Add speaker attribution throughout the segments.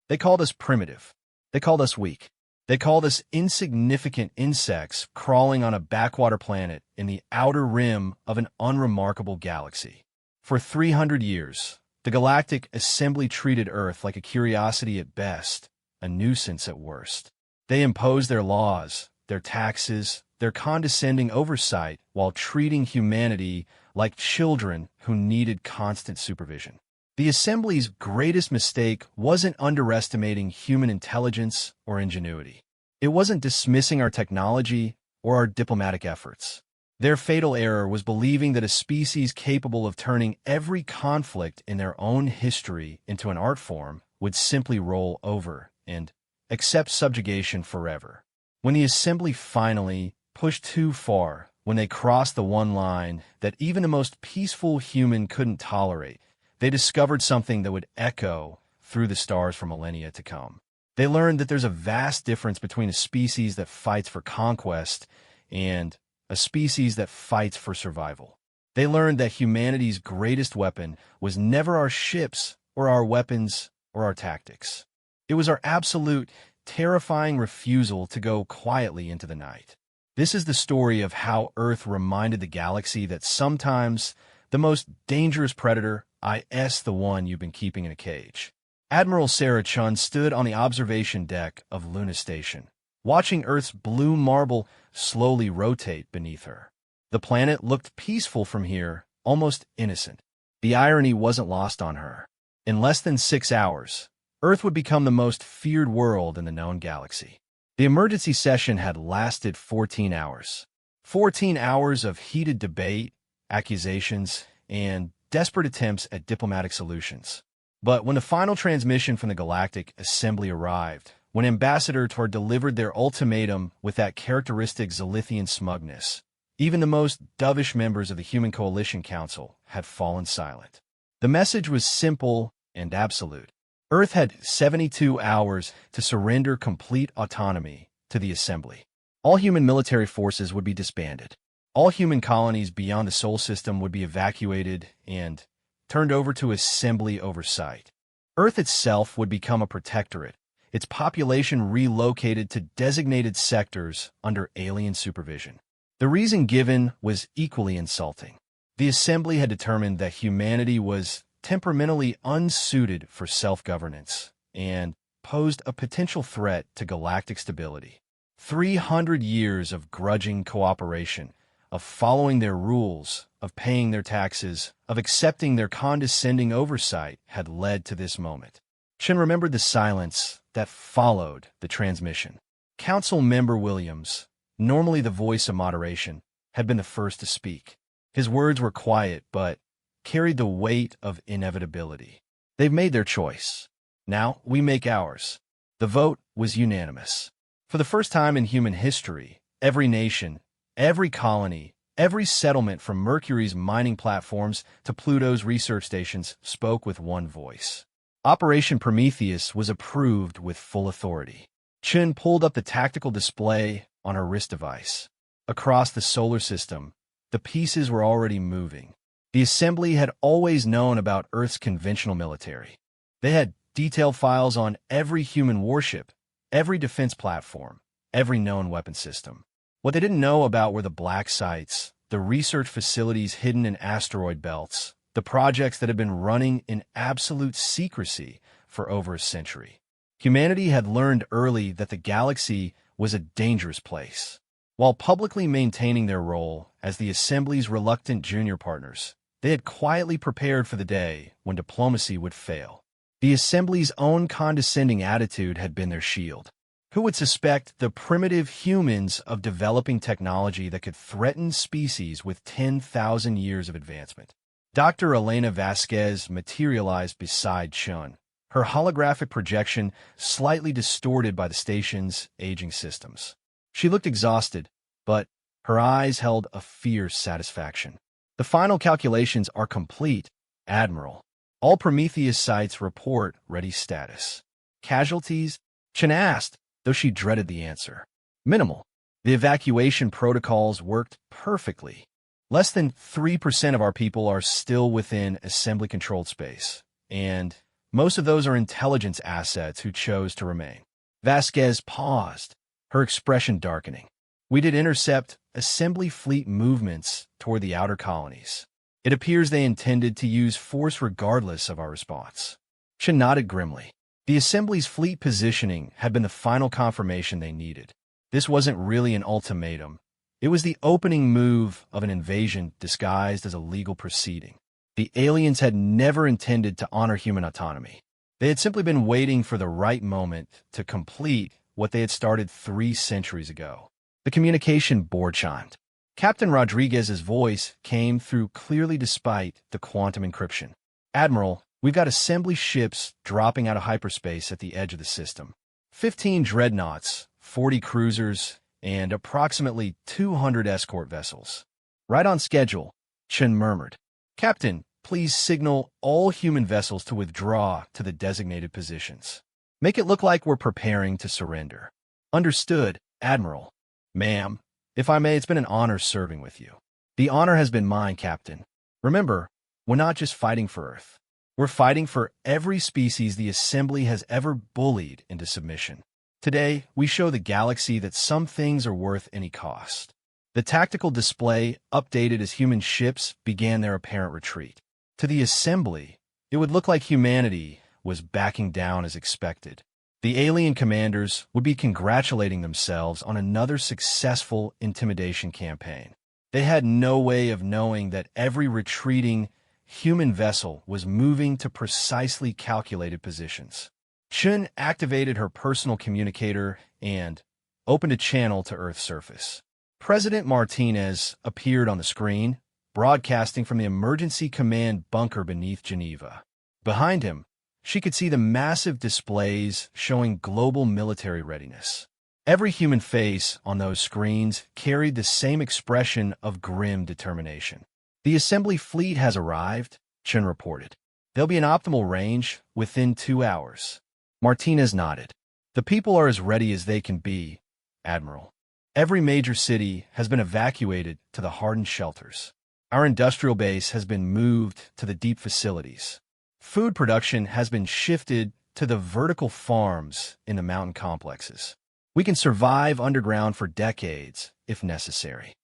Speaker 1: They called us primitive. They called us weak. They called us insignificant insects crawling on a backwater planet in the outer rim of an unremarkable galaxy. For 300 years, the Galactic Assembly treated Earth like a curiosity at best, a nuisance at worst. They imposed their laws, their taxes, their condescending oversight while treating humanity like children who needed constant supervision. The Assembly's greatest mistake wasn't underestimating human intelligence or ingenuity. It wasn't dismissing our technology or our diplomatic efforts. Their fatal error was believing that a species capable of turning every conflict in their own history into an art form would simply roll over and accept subjugation forever. When the Assembly finally pushed too far, when they crossed the one line that even the most peaceful human couldn't tolerate, they discovered something that would echo through the stars for millennia to come. They learned that there's a vast difference between a species that fights for conquest and a species that fights for survival. They learned that humanity's greatest weapon was never our ships or our weapons or our tactics. It was our absolute, terrifying refusal to go quietly into the night. This is the story of how Earth reminded the galaxy that sometimes the most dangerous predator is the one you've been keeping in a cage. Admiral Sarah Chun stood on the observation deck of Luna Station, watching Earth's blue marble slowly rotate beneath her. The planet looked peaceful from here, almost innocent. The irony wasn't lost on her. In less than 6 hours, Earth would become the most feared world in the known galaxy. The emergency session had lasted 14 hours. 14 hours of heated debate, accusations, and desperate attempts at diplomatic solutions. But when the final transmission from the Galactic Assembly arrived, when Ambassador Tor delivered their ultimatum with that characteristic Zalithian smugness, even the most dovish members of the Human Coalition Council had fallen silent. The message was simple and absolute. Earth had 72 hours to surrender complete autonomy to the Assembly. All human military forces would be disbanded. All human colonies beyond the Sol system would be evacuated and turned over to Assembly oversight. Earth itself would become a protectorate, its population relocated to designated sectors under alien supervision. The reason given was equally insulting. The Assembly had determined that humanity was temperamentally unsuited for self-governance and posed a potential threat to galactic stability. 300 years of grudging cooperation, of following their rules, of paying their taxes, of accepting their condescending oversight had led to this moment. Chen remembered the silence that followed the transmission. Council Member Williams, normally the voice of moderation, had been the first to speak. His words were quiet, but carried the weight of inevitability. They've made their choice. Now we make ours. The vote was unanimous. For the first time in human history, every nation, every colony, every settlement from Mercury's mining platforms to Pluto's research stations spoke with one voice. Operation Prometheus was approved with full authority. Chen pulled up the tactical display on her wrist device. Across the solar system, the pieces were already moving. The Assembly had always known about Earth's conventional military. They had detailed files on every human warship, every defense platform, every known weapon system. What they didn't know about were the black sites, the research facilities hidden in asteroid belts, the projects that had been running in absolute secrecy for over a century. Humanity had learned early that the galaxy was a dangerous place. While publicly maintaining their role as the Assembly's reluctant junior partners, they had quietly prepared for the day when diplomacy would fail. The Assembly's own condescending attitude had been their shield. Who would suspect the primitive humans of developing technology that could threaten species with 10,000 years of advancement? Dr. Elena Vasquez materialized beside Chun, her holographic projection slightly distorted by the station's aging systems. She looked exhausted, but her eyes held a fierce satisfaction. The final calculations are complete, Admiral. All Prometheus sites report ready status. Casualties? Chen asked, though she dreaded the answer. Minimal. The evacuation protocols worked perfectly. Less than 3% of our people are still within Assembly-controlled space, and Most of those are intelligence assets who chose to remain. Vasquez paused, her expression darkening. We did intercept assembly fleet movements toward the outer colonies. It appears they intended to use force regardless of our response. Chen nodded grimly. The assembly's fleet positioning had been the final confirmation they needed. This wasn't really an ultimatum. It was the opening move of an invasion disguised as a legal proceeding. The aliens had never intended to honor human autonomy. They had simply been waiting for the right moment to complete what they had started 3 centuries ago. The communication board chimed. Captain Rodriguez's voice came through clearly despite the quantum encryption. Admiral, we've got assembly ships dropping out of hyperspace at the edge of the system. 15 dreadnoughts, 40 cruisers, and approximately 200 escort vessels. Right on schedule, Chen murmured. Captain, please signal all human vessels to withdraw to the designated positions. Make it look like we're preparing to surrender. Understood, Admiral. Ma'am, if I may, it's been an honor serving with you. The honor has been mine, Captain. Remember, we're not just fighting for Earth. We're fighting for every species the Assembly has ever bullied into submission. Today, we show the galaxy that some things are worth any cost. The tactical display updated as human ships began their apparent retreat. To the Assembly, it would look like humanity was backing down as expected. The alien commanders would be congratulating themselves on another successful intimidation campaign. They had no way of knowing that every retreating human vessel was moving to precisely calculated positions. Chun activated her personal communicator and opened a channel to Earth's surface. President Martinez appeared on the screen, broadcasting from the emergency command bunker beneath Geneva. Behind him, she could see the massive displays showing global military readiness. Every human face on those screens carried the same expression of grim determination. The assembly fleet has arrived, Chen reported. They'll be in optimal range within 2 hours. Martinez nodded. The people are as ready as they can be, Admiral. Every major city has been evacuated to the hardened shelters. Our industrial base has been moved to the deep facilities. Food production has been shifted to the vertical farms in the mountain complexes. We can survive underground for decades, if necessary.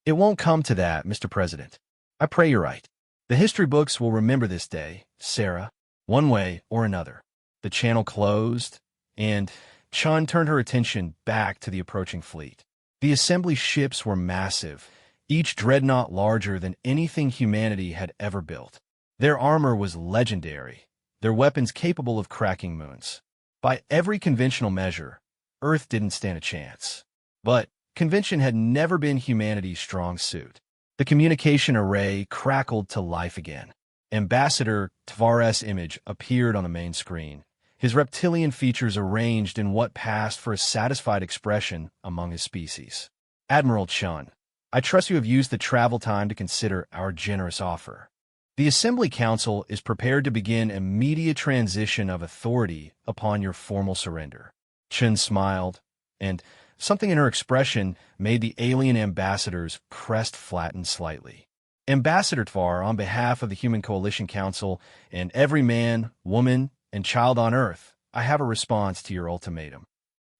Speaker 1: It won't come to that, Mr. President. I pray you're right. The history books will remember this day, Sarah, one way or another. The channel closed, and Chun turned her attention back to the approaching fleet. The assembly ships were massive, each dreadnought larger than anything humanity had ever built. Their armor was legendary, their weapons capable of cracking moons. By every conventional measure, Earth didn't stand a chance. But convention had never been humanity's strong suit. The communication array crackled to life again. Ambassador Tavares' image appeared on the main screen, his reptilian features arranged in what passed for a satisfied expression among his species. Admiral Chun, I trust you have used the travel time to consider our generous offer. The Assembly Council is prepared to begin immediate transition of authority upon your formal surrender. Chun smiled, and something in her expression made the alien ambassador's crest flatten slightly. Ambassador Tvar, on behalf of the Human Coalition Council and every man, woman, and child on Earth, I have a response to your ultimatum.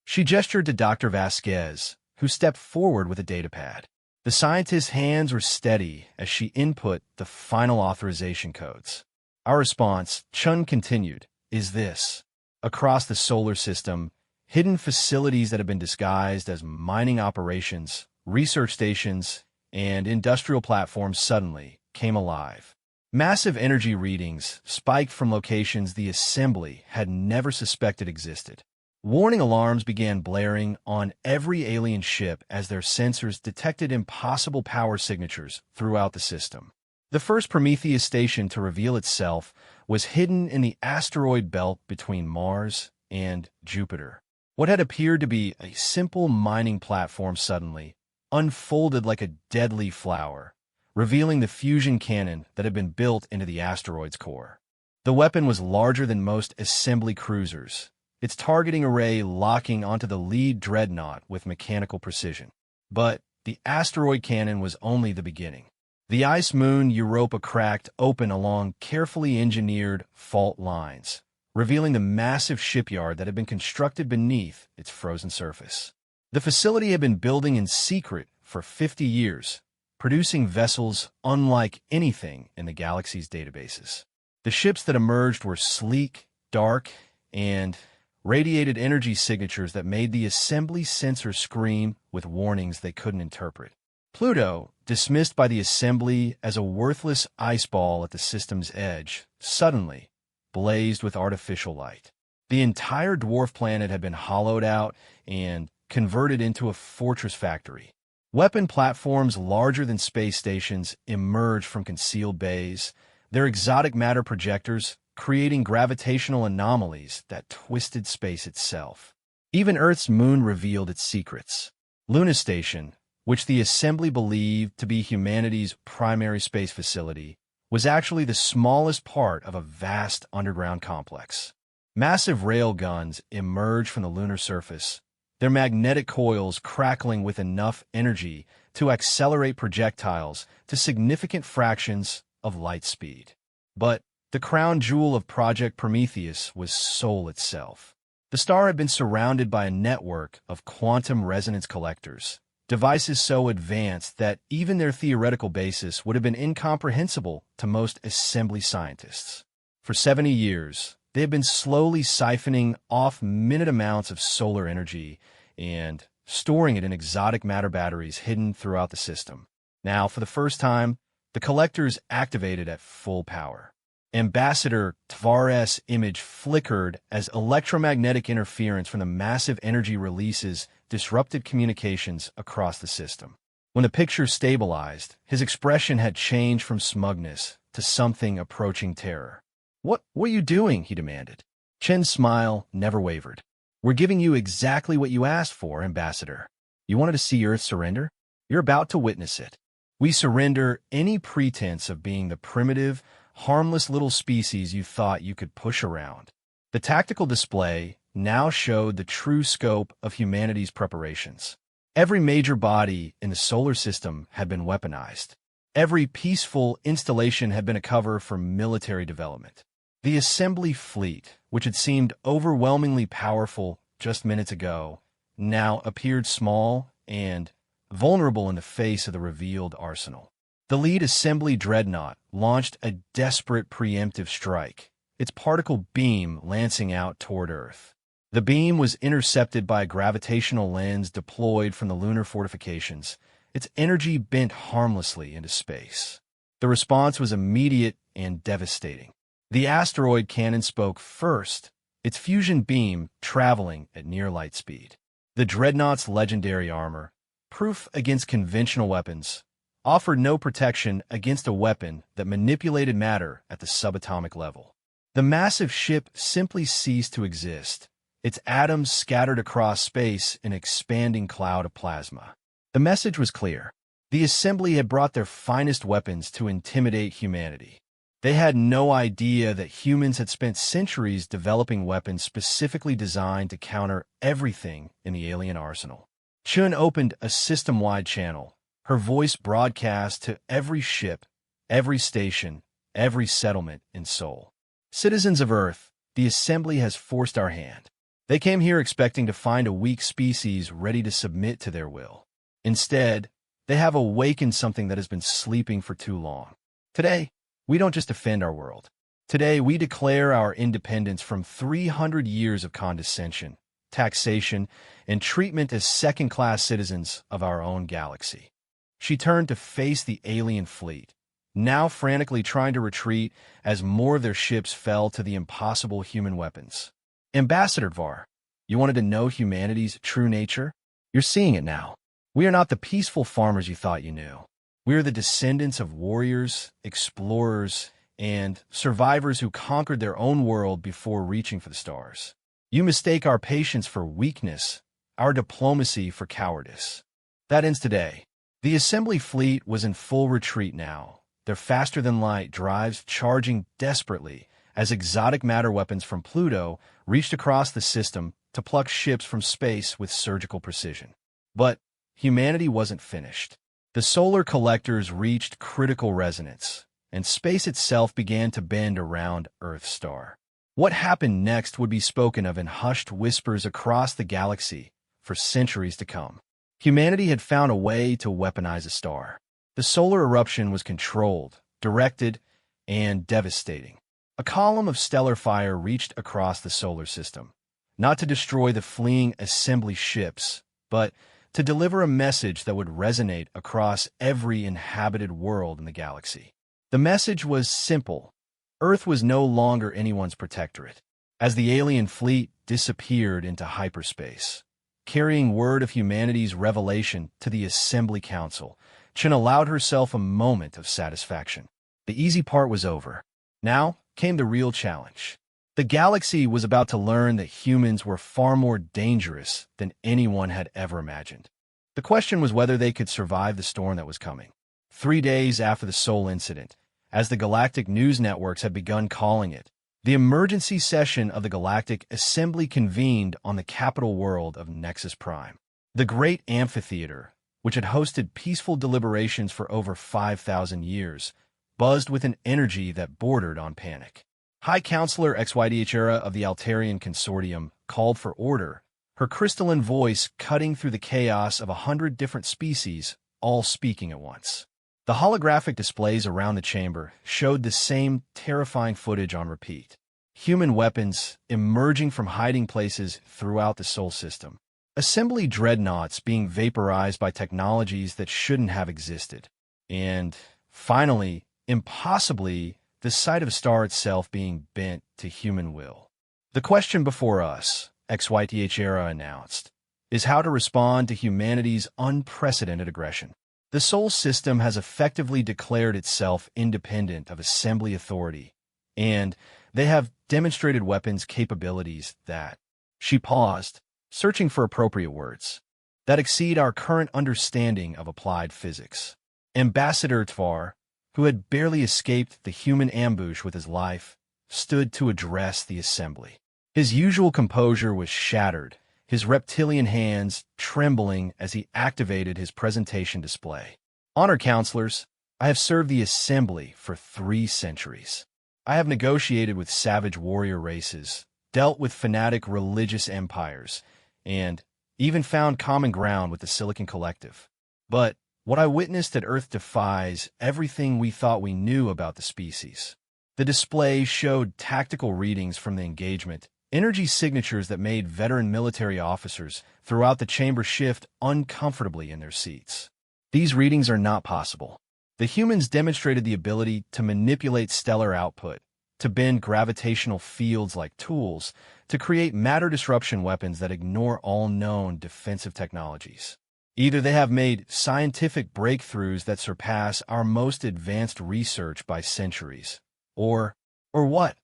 Speaker 1: She gestured to Dr. Vasquez, who stepped forward with a datapad. The scientist's hands were steady as she input the final authorization codes. Our response, Chun continued, is this. Across the solar system, hidden facilities that have been disguised as mining operations, research stations, and industrial platforms suddenly came alive. Massive energy readings spiked from locations the Assembly had never suspected existed. Warning alarms began blaring on every alien ship as their sensors detected impossible power signatures throughout the system. The first Prometheus station to reveal itself was hidden in the asteroid belt between Mars and Jupiter. What had appeared to be a simple mining platform suddenly unfolded like a deadly flower, revealing the fusion cannon that had been built into the asteroid's core. The weapon was larger than most assembly cruisers, its targeting array locking onto the lead dreadnought with mechanical precision. But the asteroid cannon was only the beginning. The ice moon Europa cracked open along carefully engineered fault lines, revealing the massive shipyard that had been constructed beneath its frozen surface. The facility had been building in secret for 50 years, producing vessels unlike anything in the galaxy's databases. The ships that emerged were sleek, dark, and radiated energy signatures that made the assembly sensors scream with warnings they couldn't interpret. Pluto, dismissed by the assembly as a worthless ice ball at the system's edge, suddenly blazed with artificial light. The entire dwarf planet had been hollowed out and converted into a fortress factory. Weapon platforms larger than space stations emerged from concealed bays, their exotic matter projectors creating gravitational anomalies that twisted space itself. Even Earth's moon revealed its secrets. Luna Station, which the assembly believed to be humanity's primary space facility, was actually the smallest part of a vast underground complex. Massive rail guns emerged from the lunar surface, their magnetic coils crackling with enough energy to accelerate projectiles to significant fractions of light speed. But the crown jewel of Project Prometheus was Sol itself. The star had been surrounded by a network of quantum resonance collectors, devices so advanced that even their theoretical basis would have been incomprehensible to most assembly scientists. For 70 years, they had been slowly siphoning off minute amounts of solar energy and storing it in exotic matter batteries hidden throughout the system. Now, for the first time, the collectors activated at full power. Ambassador Tavares' image flickered as electromagnetic interference from the massive energy releases disrupted communications across the system. When the picture stabilized, his expression had changed from smugness to something approaching terror. What are you doing?" he demanded. Chen's smile never wavered. "We're giving you exactly what you asked for, Ambassador. You wanted to see Earth surrender? You're about to witness it. We surrender any pretense of being the primitive, harmless little species you thought you could push around." The tactical display now showed the true scope of humanity's preparations. Every major body in the solar system had been weaponized. Every peaceful installation had been a cover for military development. The assembly fleet, which had seemed overwhelmingly powerful just minutes ago, now appeared small and vulnerable in the face of the revealed arsenal. The lead assembly dreadnought launched a desperate preemptive strike, its particle beam lancing out toward Earth. The beam was intercepted by a gravitational lens deployed from the lunar fortifications, its energy bent harmlessly into space. The response was immediate and devastating. The asteroid cannon spoke first, its fusion beam traveling at near light speed. The dreadnought's legendary armor, proof against conventional weapons, offered no protection against a weapon that manipulated matter at the subatomic level. The massive ship simply ceased to exist, its atoms scattered across space in an expanding cloud of plasma. The message was clear. The assembly had brought their finest weapons to intimidate humanity. They had no idea that humans had spent centuries developing weapons specifically designed to counter everything in the alien arsenal. Chun opened a system-wide channel, her voice broadcast to every ship, every station, every settlement in Sol. "Citizens of Earth, the assembly has forced our hand. They came here expecting to find a weak species ready to submit to their will. Instead, they have awakened something that has been sleeping for too long. Today, we don't just defend our world. Today, we declare our independence from 300 years of condescension, taxation, and treatment as second-class citizens of our own galaxy." She turned to face the alien fleet, now frantically trying to retreat as more of their ships fell to the impossible human weapons. "Ambassador Var, you wanted to know humanity's true nature? You're seeing it now. We are not the peaceful farmers you thought you knew. We are the descendants of warriors, explorers, and survivors who conquered their own world before reaching for the stars. You mistake our patience for weakness, our diplomacy for cowardice. That ends today." The assembly fleet was in full retreat now, their faster-than-light drives charging desperately as exotic matter weapons from Pluto reached across the system to pluck ships from space with surgical precision. But humanity wasn't finished. The solar collectors reached critical resonance, and space itself began to bend around Earth's star. What happened next would be spoken of in hushed whispers across the galaxy for centuries to come. Humanity had found a way to weaponize a star. The solar eruption was controlled, directed, and devastating. A column of stellar fire reached across the solar system, not to destroy the fleeing assembly ships, but to deliver a message that would resonate across every inhabited world in the galaxy. The message was simple. Earth was no longer anyone's protectorate. As the alien fleet disappeared into hyperspace, carrying word of humanity's revelation to the Assembly Council, Chen allowed herself a moment of satisfaction. The easy part was over. Now came the real challenge. The galaxy was about to learn that humans were far more dangerous than anyone had ever imagined. The question was whether they could survive the storm that was coming. 3 days after the Sol incident, as the galactic news networks had begun calling it, the emergency session of the Galactic Assembly convened on the capital world of Nexus Prime. The great amphitheater, which had hosted peaceful deliberations for over 5,000 years, buzzed with an energy that bordered on panic. High Counselor XYDHera of the Altarian Consortium called for order, her crystalline voice cutting through the chaos of 100 different species, all speaking at once. The holographic displays around the chamber showed the same terrifying footage on repeat. Human weapons emerging from hiding places throughout the Sol system. Assembly dreadnoughts being vaporized by technologies that shouldn't have existed. And, finally, impossibly, the sight of a star itself being bent to human will. The question before us, XYTH-era announced, is how to respond to humanity's unprecedented aggression. The Sol system has effectively declared itself independent of Assembly authority, and they have demonstrated weapons capabilities that, she paused, searching for appropriate words, that exceed our current understanding of applied physics. Ambassador Tvar, who had barely escaped the human ambush with his life, stood to address the assembly. His usual composure was shattered, his reptilian hands trembling as he activated his presentation display. Honor counselors, I have served the assembly for 3 centuries. I have negotiated with savage warrior races, dealt with fanatic religious empires, and even found common ground with the Silicon Collective. But what I witnessed at Earth defies everything we thought we knew about the species. The display showed tactical readings from the engagement, energy signatures that made veteran military officers throughout the chamber shift uncomfortably in their seats. These readings are not possible. The humans demonstrated the ability to manipulate stellar output, to bend gravitational fields like tools, to create matter disruption weapons that ignore all known defensive technologies. Either they have made scientific breakthroughs that surpass our most advanced research by centuries, or what?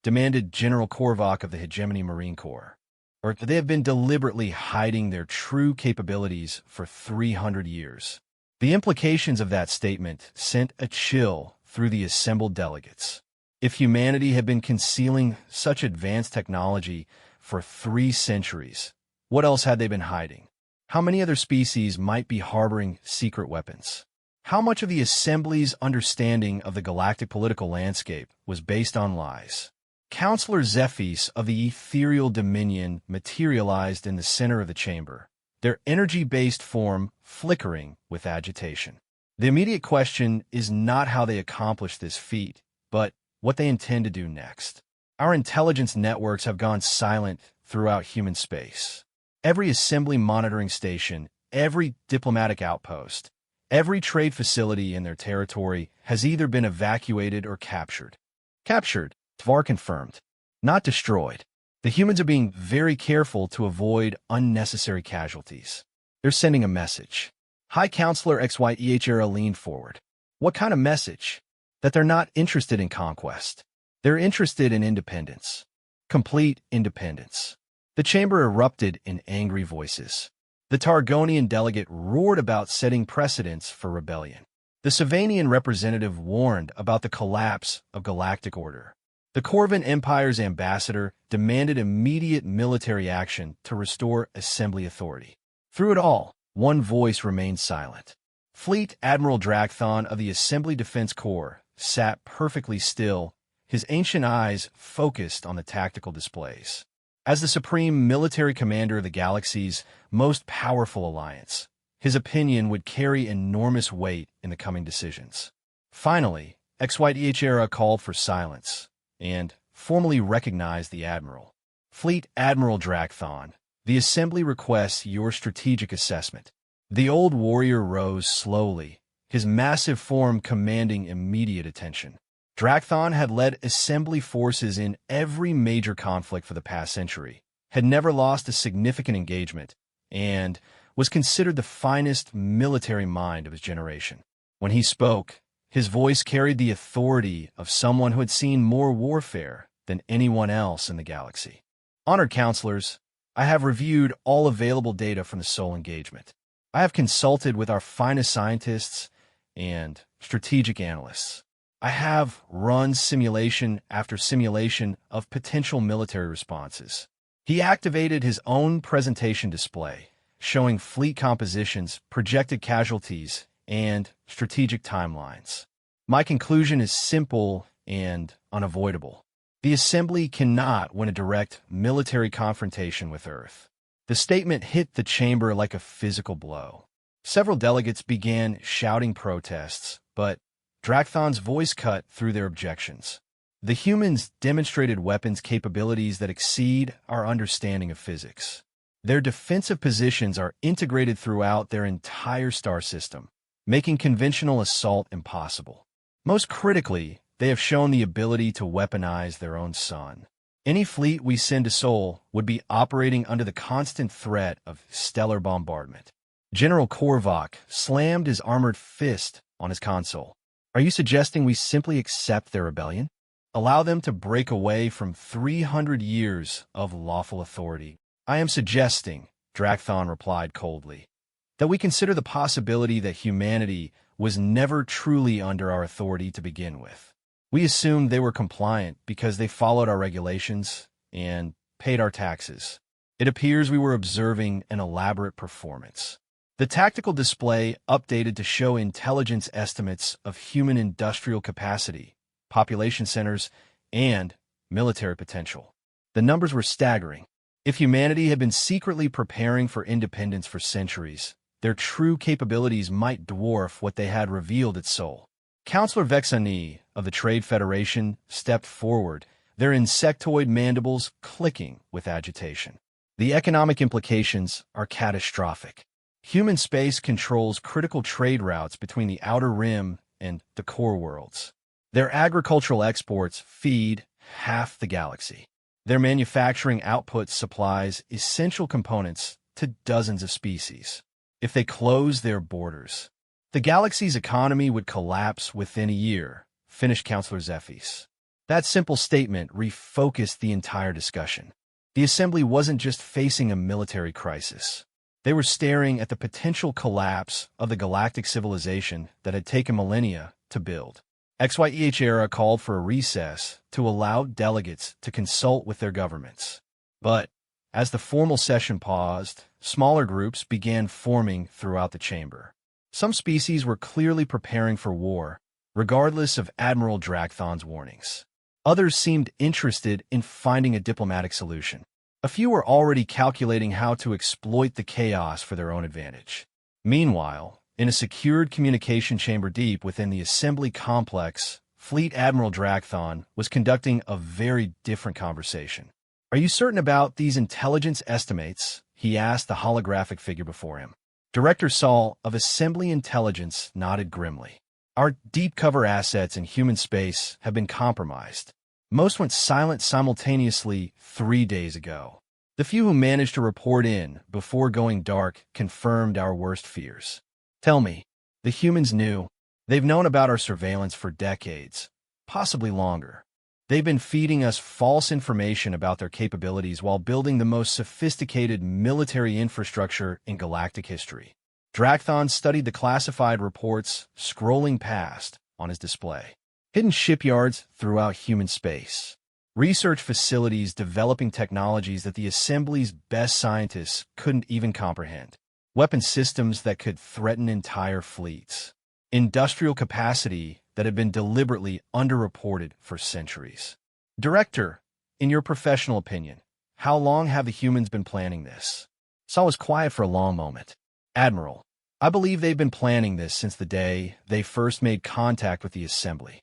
Speaker 1: Demanded General Korvac of the Hegemony Marine Corps. Or they have been deliberately hiding their true capabilities for 300 years. The implications of that statement sent a chill through the assembled delegates. If humanity had been concealing such advanced technology for 3 centuries, what else had they been hiding? How many other species might be harboring secret weapons? How much of the Assembly's understanding of the galactic political landscape was based on lies? Counselor Zephys of the ethereal dominion materialized in the center of the chamber, their energy-based form flickering with agitation. The immediate question is not how they accomplished this feat, but what they intend to do next. Our intelligence networks have gone silent throughout human space. Every assembly monitoring station, every diplomatic outpost, every trade facility in their territory has either been evacuated or captured. Captured, Tvar confirmed. Not destroyed. The humans are being very careful to avoid unnecessary casualties. They're sending a message. High Counselor XYEHRA leaned forward. What kind of message? That they're not interested in conquest. They're interested in independence. Complete independence. The chamber erupted in angry voices. The Targonian delegate roared about setting precedents for rebellion. The Savanian representative warned about the collapse of galactic order. The Corvin Empire's ambassador demanded immediate military action to restore assembly authority. Through it all, one voice remained silent. Fleet Admiral Dracthon of the Assembly Defense Corps sat perfectly still, his ancient eyes focused on the tactical displays. As the supreme military commander of the galaxy's most powerful alliance, his opinion would carry enormous weight in the coming decisions. Finally, XYDH era called for silence and formally recognized the Admiral. Fleet Admiral Drakthon, the Assembly requests your strategic assessment. The old warrior rose slowly, his massive form commanding immediate attention. Drakthon had led Assembly forces in every major conflict for the past century, had never lost a significant engagement, and was considered the finest military mind of his generation. When he spoke, his voice carried the authority of someone who had seen more warfare than anyone else in the galaxy. Honored counselors, I have reviewed all available data from the Sol engagement. I have consulted with our finest scientists and strategic analysts. I have run simulation after simulation of potential military responses. He activated his own presentation display, showing fleet compositions, projected casualties, and strategic timelines. My conclusion is simple and unavoidable. The Assembly cannot win a direct military confrontation with Earth. The statement hit the chamber like a physical blow. Several delegates began shouting protests, but Drakthon's voice cut through their objections. The humans demonstrated weapons capabilities that exceed our understanding of physics. Their defensive positions are integrated throughout their entire star system, making conventional assault impossible. Most critically, they have shown the ability to weaponize their own sun. Any fleet we send to Sol would be operating under the constant threat of stellar bombardment. General Korvac slammed his armored fist on his console. Are you suggesting we simply accept their rebellion? Allow them to break away from 300 years of lawful authority? I am suggesting, Drakthon replied coldly, that we consider the possibility that humanity was never truly under our authority to begin with. We assumed they were compliant because they followed our regulations and paid our taxes. It appears we were observing an elaborate performance. The tactical display updated to show intelligence estimates of human industrial capacity, population centers, and military potential. The numbers were staggering. If humanity had been secretly preparing for independence for centuries, their true capabilities might dwarf what they had revealed at Sol. Counselor Vexani of the Trade Federation stepped forward, their insectoid mandibles clicking with agitation. The economic implications are catastrophic. Human space controls critical trade routes between the Outer Rim and the core worlds. Their agricultural exports feed half the galaxy. Their manufacturing output supplies essential components to dozens of species. If they close their borders, the galaxy's economy would collapse within a year, finished Counselor Zephys. That simple statement refocused the entire discussion. The Assembly wasn't just facing a military crisis. They were staring at the potential collapse of the galactic civilization that had taken millennia to build. XYEH era called for a recess to allow delegates to consult with their governments. But as the formal session paused, smaller groups began forming throughout the chamber. Some species were clearly preparing for war, regardless of Admiral Drakthon's warnings. Others seemed interested in finding a diplomatic solution. A few were already calculating how to exploit the chaos for their own advantage. Meanwhile, in a secured communication chamber deep within the Assembly complex, Fleet Admiral Drakthon was conducting a very different conversation. Are you certain about these intelligence estimates? He asked the holographic figure before him. Director Saul of Assembly Intelligence nodded grimly. Our deep cover assets in human space have been compromised. Most went silent simultaneously 3 days ago. The few who managed to report in before going dark confirmed our worst fears. Tell me, the humans knew. They've known about our surveillance for decades, possibly longer. They've been feeding us false information about their capabilities while building the most sophisticated military infrastructure in galactic history. Drakthon studied the classified reports scrolling past on his display. Hidden shipyards throughout human space. Research facilities developing technologies that the Assembly's best scientists couldn't even comprehend. Weapon systems that could threaten entire fleets. industrial capacity that had been deliberately underreported for centuries. Director, in your professional opinion, how long have the humans been planning this? Saul was quiet for a long moment. Admiral, I believe they've been planning this since the day they first made contact with the assembly.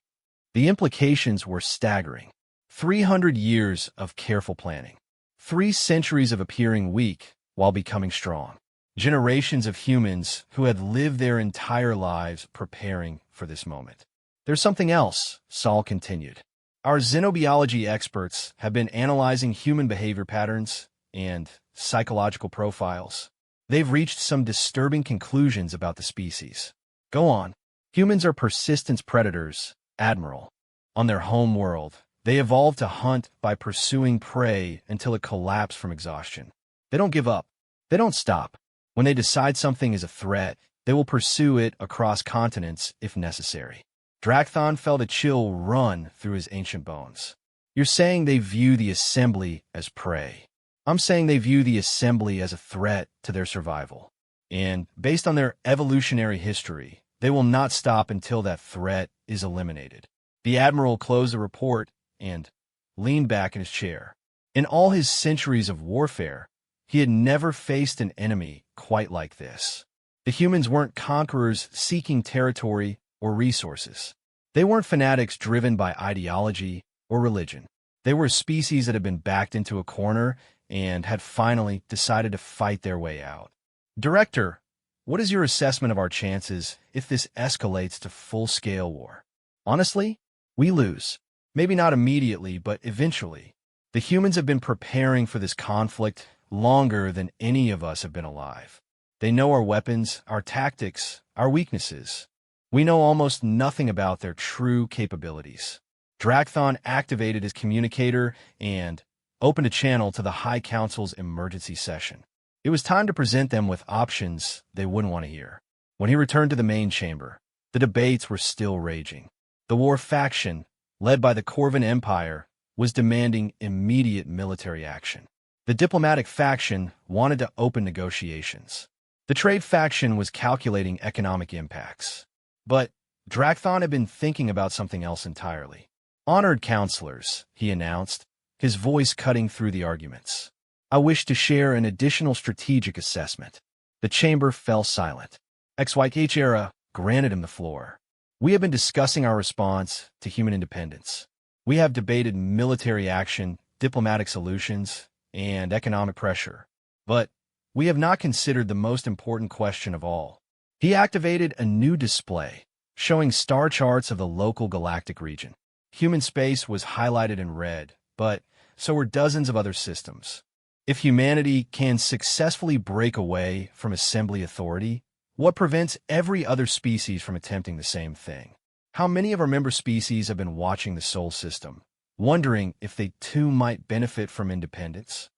Speaker 1: The implications were staggering. 300 years of careful planning. 3 centuries of appearing weak while becoming strong. Generations of humans who had lived their entire lives preparing for this moment. There's something else, Saul continued. Our xenobiology experts have been analyzing human behavior patterns and psychological profiles. They've reached some disturbing conclusions about the species. Go on. Humans are persistence predators, Admiral. On their home world, they evolved to hunt by pursuing prey until it collapsed from exhaustion. They don't give up. They don't stop. When they decide something is a threat, they will pursue it across continents if necessary. Drakthon felt a chill run through his ancient bones. You're saying they view the assembly as prey. I'm saying they view the assembly as a threat to their survival. And based on their evolutionary history, they will not stop until that threat is eliminated. The Admiral closed the report and leaned back in his chair. In all his centuries of warfare, he had never faced an enemy quite like this. The humans weren't conquerors seeking territory or resources. They weren't fanatics driven by ideology or religion. They were a species that had been backed into a corner and had finally decided to fight their way out. Director, what is your assessment of our chances if this escalates to full-scale war? Honestly, we lose. Maybe not immediately, but eventually. The humans have been preparing for this conflict longer than any of us have been alive. They know our weapons, our tactics, our weaknesses. We know almost nothing about their true capabilities. Drakthon activated his communicator and opened a channel to the High Council's emergency session. It was time to present them with options they wouldn't want to hear. When he returned to the main chamber, the debates were still raging. The war faction, led by the Corvin Empire, was demanding immediate military action. The diplomatic faction wanted to open negotiations. The trade faction was calculating economic impacts. But Drakthon had been thinking about something else entirely. Honored counselors, he announced, his voice cutting through the arguments. I wish to share an additional strategic assessment. The chamber fell silent. XYH era granted him the floor. We have been discussing our response to human independence. We have debated military action, diplomatic solutions, and economic pressure. But we have not considered the most important question of all. He activated a new display, showing star charts of the local galactic region. Human space was highlighted in red, but so were dozens of other systems. If humanity can successfully break away from assembly authority, what prevents every other species from attempting the same thing? How many of our member species have been watching the Sol system, wondering if they too might benefit from independence?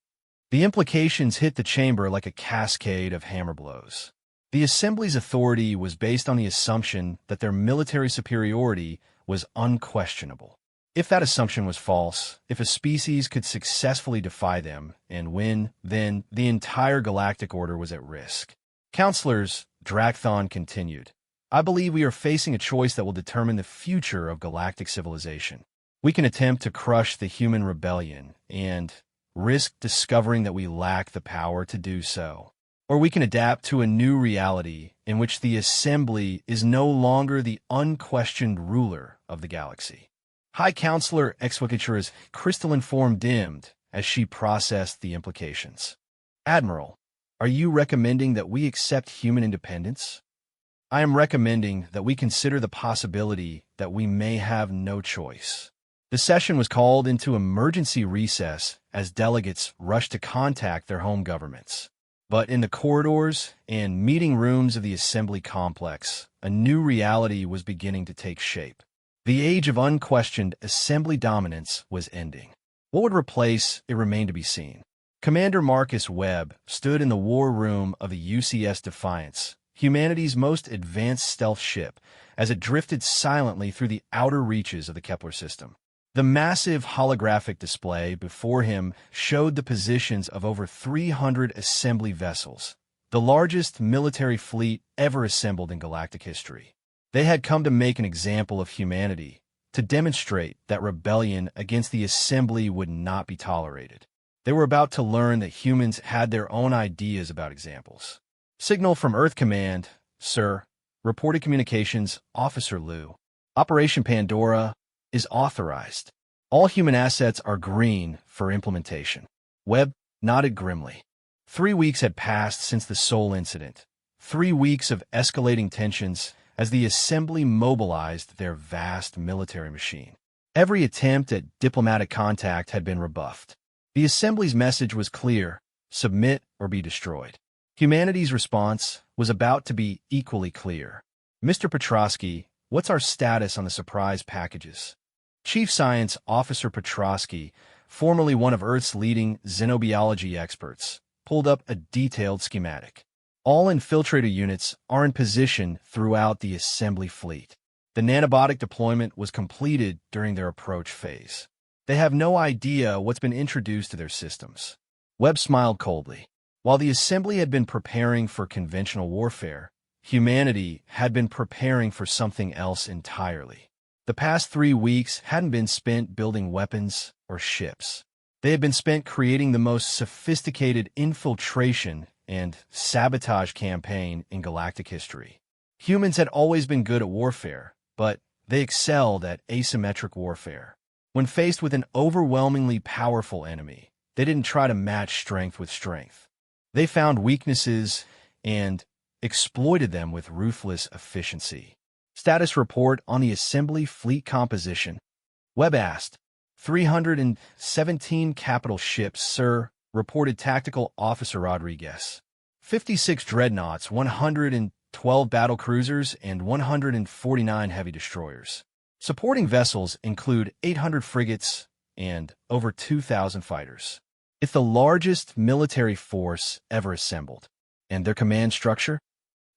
Speaker 1: The implications hit the chamber like a cascade of hammer blows. The Assembly's authority was based on the assumption that their military superiority was unquestionable. If that assumption was false, if a species could successfully defy them and win, then the entire galactic order was at risk. Counselors, Drakthon continued, I believe we are facing a choice that will determine the future of galactic civilization. We can attempt to crush the human rebellion and risk discovering that we lack the power to do so. Or we can adapt to a new reality in which the Assembly is no longer the unquestioned ruler of the galaxy. High Counselor Exwikatura's crystalline form dimmed as she processed the implications. Admiral, are you recommending that we accept human independence? I am recommending that we consider the possibility that we may have no choice. The session was called into emergency recess as delegates rushed to contact their home governments. But in the corridors and meeting rooms of the Assembly complex, a new reality was beginning to take shape. The age of unquestioned Assembly dominance was ending. What would replace it remained to be seen. Commander Marcus Webb stood in the war room of the UCS Defiance, humanity's most advanced stealth ship, as it drifted silently through the outer reaches of the Kepler system. The massive holographic display before him showed the positions of over 300 Assembly vessels, the largest military fleet ever assembled in galactic history. They had come to make an example of humanity, to demonstrate that rebellion against the assembly would not be tolerated. They were about to learn that humans had their own ideas about examples. Signal from Earth Command, sir. Reported communications, Officer Liu. Operation Pandora is authorized. All human assets are green for implementation. Webb nodded grimly. 3 weeks had passed since the Seoul incident. 3 weeks of escalating tensions as the assembly mobilized their vast military machine. Every attempt at diplomatic contact had been rebuffed. The assembly's message was clear: submit or be destroyed. Humanity's response was about to be equally clear. Mr. Petrosky, what's our status on the surprise packages? Chief Science Officer Petrosky, formerly one of Earth's leading xenobiology experts, pulled up a detailed schematic. All infiltrator units are in position throughout the assembly fleet. The nanobotic deployment was completed during their approach phase. They have no idea what's been introduced to their systems. Webb smiled coldly. While the assembly had been preparing for conventional warfare, humanity had been preparing for something else entirely. The past 3 weeks hadn't been spent building weapons or ships. They had been spent creating the most sophisticated infiltration and sabotage campaign in galactic history. Humans had always been good at warfare, but they excelled at asymmetric warfare. When faced with an overwhelmingly powerful enemy, they didn't try to match strength with strength. They found weaknesses and exploited them with ruthless efficiency. Status report on the assembly fleet composition. Webb asked. 317 capital ships, sir, reported Tactical Officer Rodriguez. 56 dreadnoughts, 112 battle cruisers, and 149 heavy destroyers. Supporting vessels include 800 frigates and over 2,000 fighters. It's the largest military force ever assembled. And their command structure?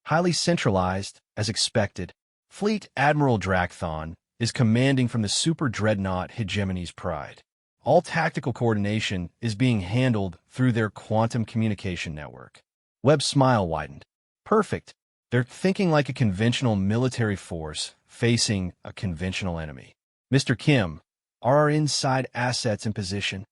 Speaker 1: Highly centralized, as expected. Fleet Admiral Drakthon is commanding from the super dreadnought Hegemony's Pride. All tactical coordination is being handled through their quantum communication network. Webb's smile widened. Perfect. They're thinking like a conventional military force facing a conventional enemy. Mr. Kim, are our inside assets in position?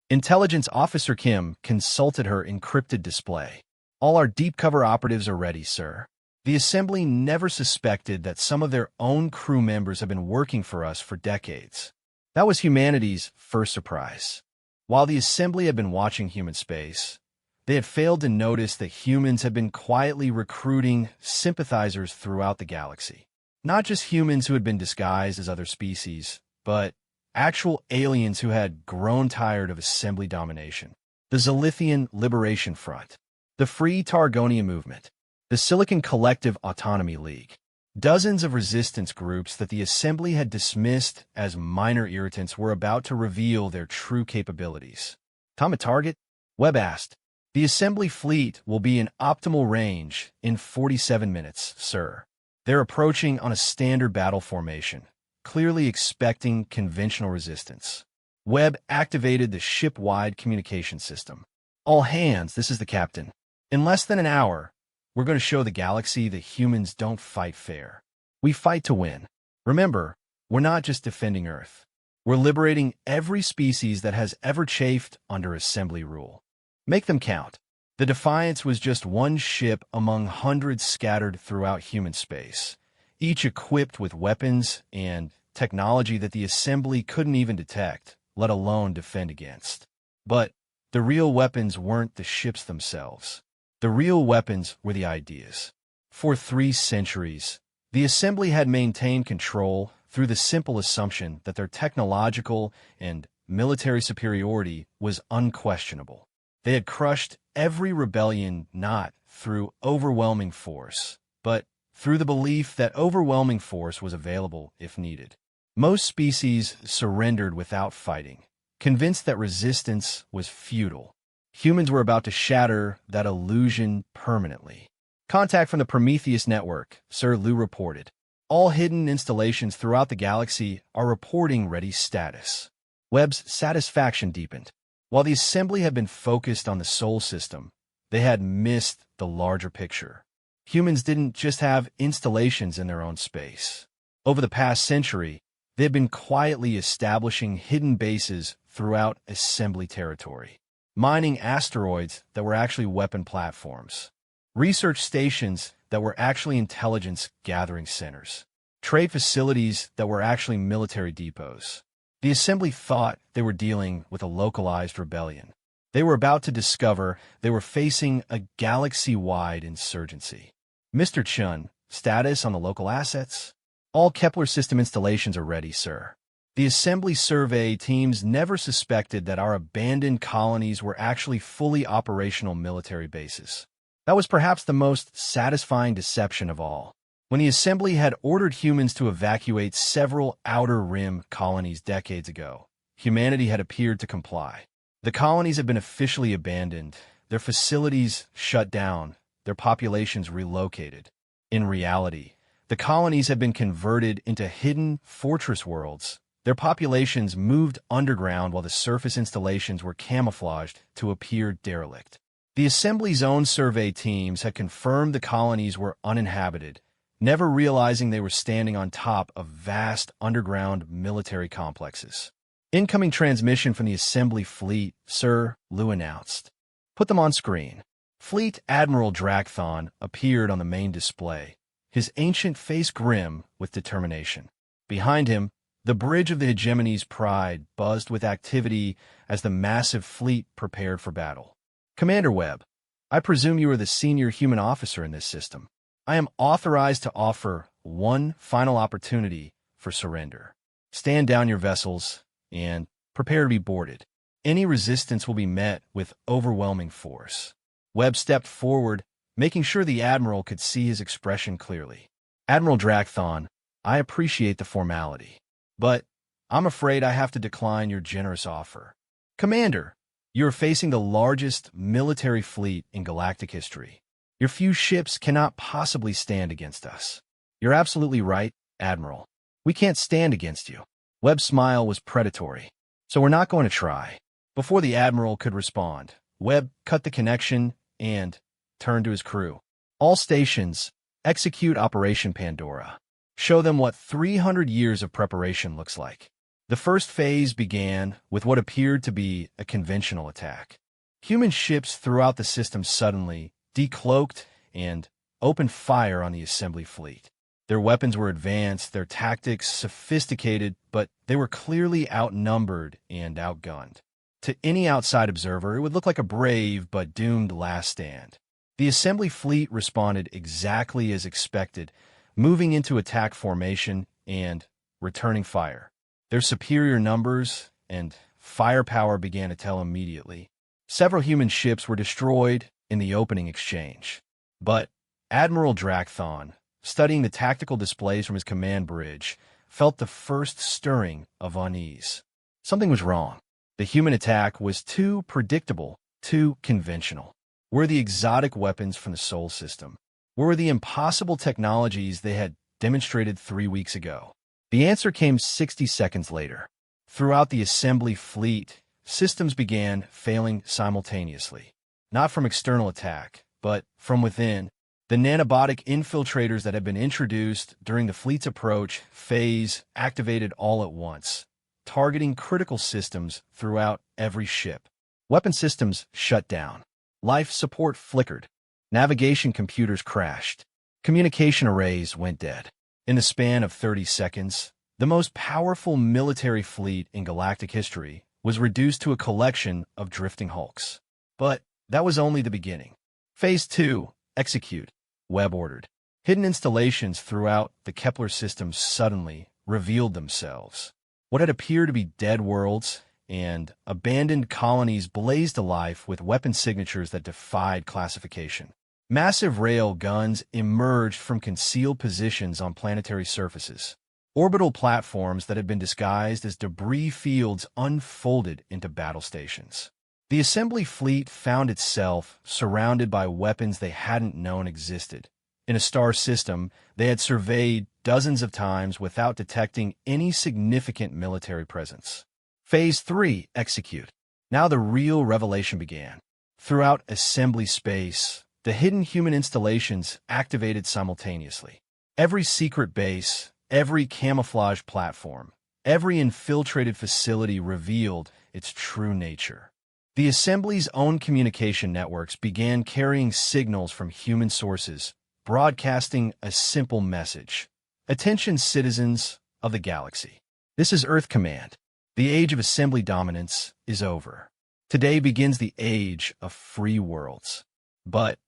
Speaker 1: Intelligence Officer Kim consulted her encrypted display. All our deep cover operatives are ready, sir. The assembly never suspected that some of their own crew members have been working for us for decades. That was humanity's first surprise. While the assembly had been watching human space, they had failed to notice that humans had been quietly recruiting sympathizers throughout the galaxy. Not just humans who had been disguised as other species, but actual aliens who had grown tired of assembly domination. The Zilithian Liberation Front, the Free Targonia Movement, the Silicon Collective Autonomy League. Dozens of resistance groups that the assembly had dismissed as minor irritants were about to reveal their true capabilities. Time at target? Webb asked. The assembly fleet will be in optimal range in 47 minutes, sir. They're approaching on a standard battle formation, clearly expecting conventional resistance. Webb activated the ship-wide communication system. All hands, this is the captain. In less than an hour, we're going to show the galaxy that humans don't fight fair. We fight to win. Remember, we're not just defending Earth. We're liberating every species that has ever chafed under assembly rule. Make them count. The Defiance was just one ship among hundreds scattered throughout human space, each equipped with weapons and technology that the assembly couldn't even detect, let alone defend against. But the real weapons weren't the ships themselves. The real weapons were the ideas. For 3 centuries, the assembly had maintained control through the simple assumption that their technological and military superiority was unquestionable. They had crushed every rebellion not through overwhelming force, but through the belief that overwhelming force was available if needed. Most species surrendered without fighting, convinced that resistance was futile. Humans were about to shatter that illusion permanently. Contact from the Prometheus network, Sir Liu reported. All hidden installations throughout the galaxy are reporting ready status. Webb's satisfaction deepened. While the assembly had been focused on the Sol system, they had missed the larger picture. Humans didn't just have installations in their own space. Over the past century, they've been quietly establishing hidden bases throughout assembly territory, mining asteroids that were actually weapon platforms, research stations that were actually intelligence-gathering centers, trade facilities that were actually military depots. The assembly thought they were dealing with a localized rebellion. They were about to discover they were facing a galaxy-wide insurgency. Mr. Chun, status on the local assets? All Kepler system installations are ready, sir. The assembly survey teams never suspected that our abandoned colonies were actually fully operational military bases. That was perhaps the most satisfying deception of all. When the assembly had ordered humans to evacuate several outer rim colonies decades ago, humanity had appeared to comply. The colonies had been officially abandoned, their facilities shut down, their populations relocated. In reality, the colonies had been converted into hidden fortress worlds. Their populations moved underground while the surface installations were camouflaged to appear derelict. The assembly's own survey teams had confirmed the colonies were uninhabited, never realizing they were standing on top of vast underground military complexes. Incoming transmission from the assembly fleet, Sir, Liu announced. Put them on screen. Fleet Admiral Drakthon appeared on the main display, his ancient face grim with determination. Behind him, the bridge of the hegemony's pride buzzed with activity as the massive fleet prepared for battle. Commander Webb, I presume you are the senior human officer in this system. I am authorized to offer one final opportunity for surrender. Stand down your vessels and prepare to be boarded. Any resistance will be met with overwhelming force. Webb stepped forward, making sure the Admiral could see his expression clearly. Admiral Drakthon, I appreciate the formality, but I'm afraid I have to decline your generous offer. Commander, you are facing the largest military fleet in galactic history. Your few ships cannot possibly stand against us. You're absolutely right, Admiral. We can't stand against you. Webb's smile was predatory. So we're not going to try. Before the Admiral could respond, Webb cut the connection and turned to his crew. All stations, execute Operation Pandora. Show them what 300 years of preparation looks like. The first phase began with what appeared to be a conventional attack. Human ships throughout the system suddenly decloaked and opened fire on the assembly fleet. Their weapons were advanced, their tactics sophisticated, but they were clearly outnumbered and outgunned. To any outside observer, it would look like a brave but doomed last stand. The assembly fleet responded exactly as expected, moving into attack formation and returning fire. Their superior numbers and firepower began to tell immediately. Several human ships were destroyed in the opening exchange. But Admiral Drakthon, studying the tactical displays from his command bridge, felt the first stirring of unease. Something was wrong. The human attack was too predictable, too conventional. Where were the exotic weapons from the Sol system? Where were the impossible technologies they had demonstrated 3 weeks ago? The answer came 60 seconds later. Throughout the assembly fleet, systems began failing simultaneously. Not from external attack, but from within. The nanobotic infiltrators that had been introduced during the fleet's approach phase activated all at once, targeting critical systems throughout every ship. Weapon systems shut down. Life support flickered. Navigation computers crashed. Communication arrays went dead. In the span of 30 seconds, the most powerful military fleet in galactic history was reduced to a collection of drifting hulks. But that was only the beginning. Phase 2, execute, Webb ordered. Hidden installations throughout the Kepler system suddenly revealed themselves. What had appeared to be dead worlds and abandoned colonies blazed alive with weapon signatures that defied classification. Massive rail guns emerged from concealed positions on planetary surfaces. Orbital platforms that had been disguised as debris fields unfolded into battle stations. The assembly fleet found itself surrounded by weapons they hadn't known existed. In a star system they had surveyed dozens of times without detecting any significant military presence. Phase 3, execute. Now the real revelation began. Throughout assembly space, The hidden human installations activated simultaneously. Every secret base, every camouflage platform, every infiltrated facility revealed its true nature. The assembly's own communication networks began carrying signals from human sources, broadcasting a simple message. Attention, citizens of the galaxy. This is Earth Command. The age of assembly dominance is over. Today begins the age of free worlds. But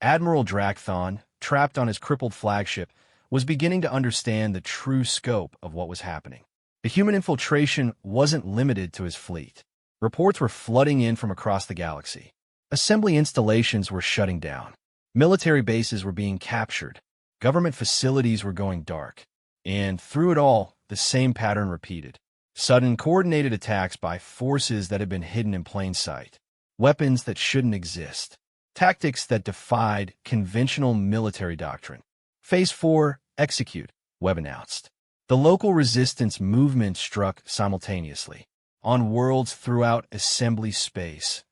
Speaker 1: Admiral Drakthon, trapped on his crippled flagship, was beginning to understand the true scope of what was happening. The human infiltration wasn't limited to his fleet. Reports were flooding in from across the galaxy. Assembly installations were shutting down. Military bases were being captured. Government facilities were going dark. And through it all, the same pattern repeated. Sudden, coordinated attacks by forces that had been hidden in plain sight. Weapons that shouldn't exist. Tactics that defied conventional military doctrine. Phase 4, execute, web announced. The local resistance movement struck simultaneously. On worlds throughout assembly space,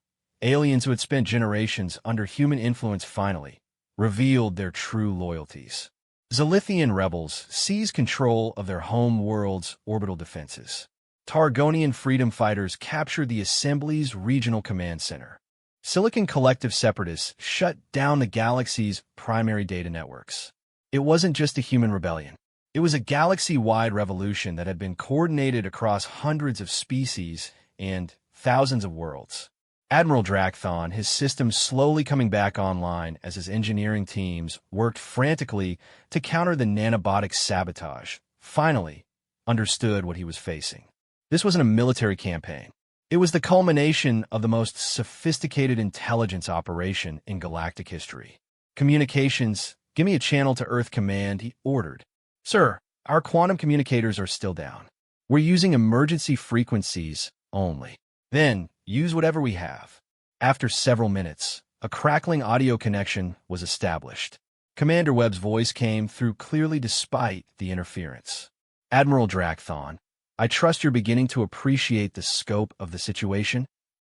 Speaker 1: aliens who had spent generations under human influence finally revealed their true loyalties. Zalithian rebels seized control of their home world's orbital defenses. Targonian freedom fighters captured the assembly's regional command center. Silicon Collective separatists shut down the galaxy's primary data networks. It wasn't just a human rebellion. It was a galaxy-wide revolution that had been coordinated across hundreds of species and thousands of worlds. Admiral Drakthon, his systems slowly coming back online as his engineering teams worked frantically to counter the nanobotic sabotage, finally understood what he was facing. This wasn't a military campaign. It was the culmination of the most sophisticated intelligence operation in galactic history. Communications, give me a channel to Earth Command, he ordered. Sir, our quantum communicators are still down. We're using emergency frequencies only. Then, use whatever we have. After several minutes, a crackling audio connection was established. Commander Webb's voice came through clearly despite the interference. Admiral Drakthon, I trust you're beginning to appreciate the scope of the situation.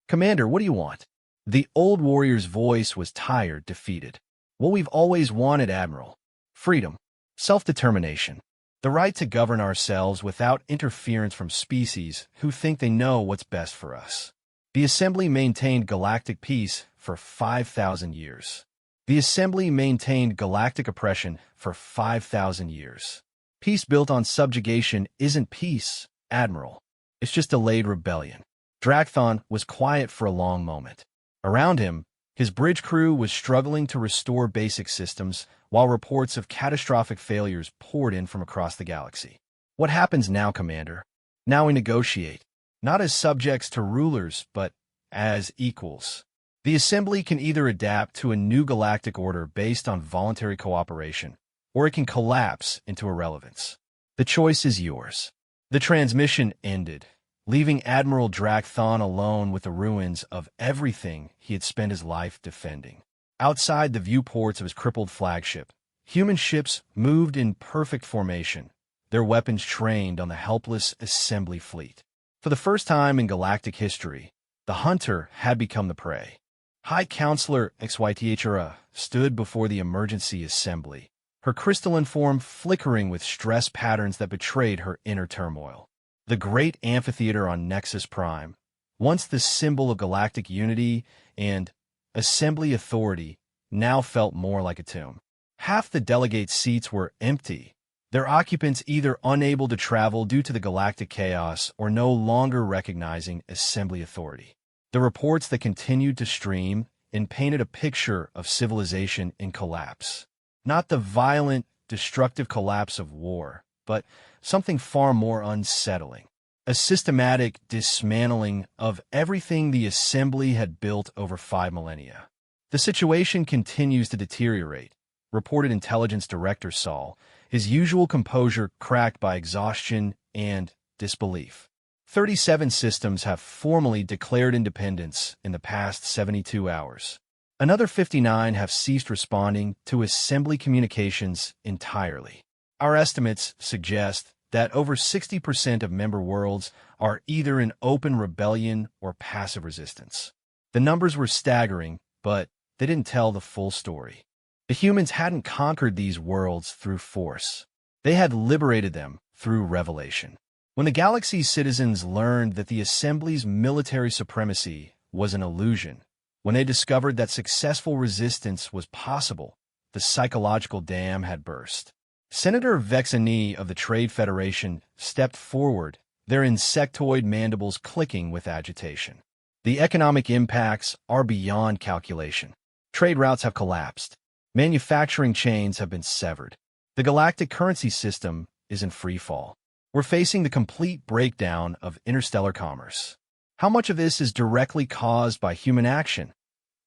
Speaker 1: Commander, what do you want? The old warrior's voice was tired, defeated. What we've always wanted, Admiral. Freedom. Self-determination. The right to govern ourselves without interference from species who think they know what's best for us. The Assembly maintained galactic peace for 5,000 years. The Assembly maintained galactic oppression for 5,000 years. Peace built on subjugation isn't peace, Admiral. It's just delayed rebellion. Drakthon was quiet for a long moment. Around him, his bridge crew was struggling to restore basic systems while reports of catastrophic failures poured in from across the galaxy. What happens now, Commander? Now we negotiate, not as subjects to rulers, but as equals. The Assembly can either adapt to a new galactic order based on voluntary cooperation, or it can collapse into irrelevance. The choice is yours. The transmission ended, leaving Admiral Drakthon alone with the ruins of everything he had spent his life defending. Outside the viewports of his crippled flagship, human ships moved in perfect formation, their weapons trained on the helpless assembly fleet. For the first time in galactic history, the hunter had become the prey. High Counselor HFY stood before the emergency assembly, her crystalline form flickering with stress patterns that betrayed her inner turmoil. The great amphitheater on Nexus Prime, once the symbol of galactic unity and assembly authority, now felt more like a tomb. Half the delegate seats were empty, their occupants either unable to travel due to the galactic chaos or no longer recognizing assembly authority. The reports that continued to stream and painted a picture of civilization in collapse. Not the violent, destructive collapse of war, but something far more unsettling. A systematic dismantling of everything the Assembly had built over 5 millennia. The situation continues to deteriorate, reported Intelligence Director Saul, his usual composure cracked by exhaustion and disbelief. 37 systems have formally declared independence in the past 72 hours. Another 59 have ceased responding to Assembly communications entirely. Our estimates suggest that over 60% of member worlds are either in open rebellion or passive resistance. The numbers were staggering, but they didn't tell the full story. The humans hadn't conquered these worlds through force. They had liberated them through revelation. When the galaxy's citizens learned that the Assembly's military supremacy was an illusion, when they discovered that successful resistance was possible, the psychological dam had burst. Senator Vexani of the Trade Federation stepped forward, their insectoid mandibles clicking with agitation. The economic impacts are beyond calculation. Trade routes have collapsed. Manufacturing chains have been severed. The galactic currency system is in free fall. We're facing the complete breakdown of interstellar commerce. How much of this is directly caused by human action?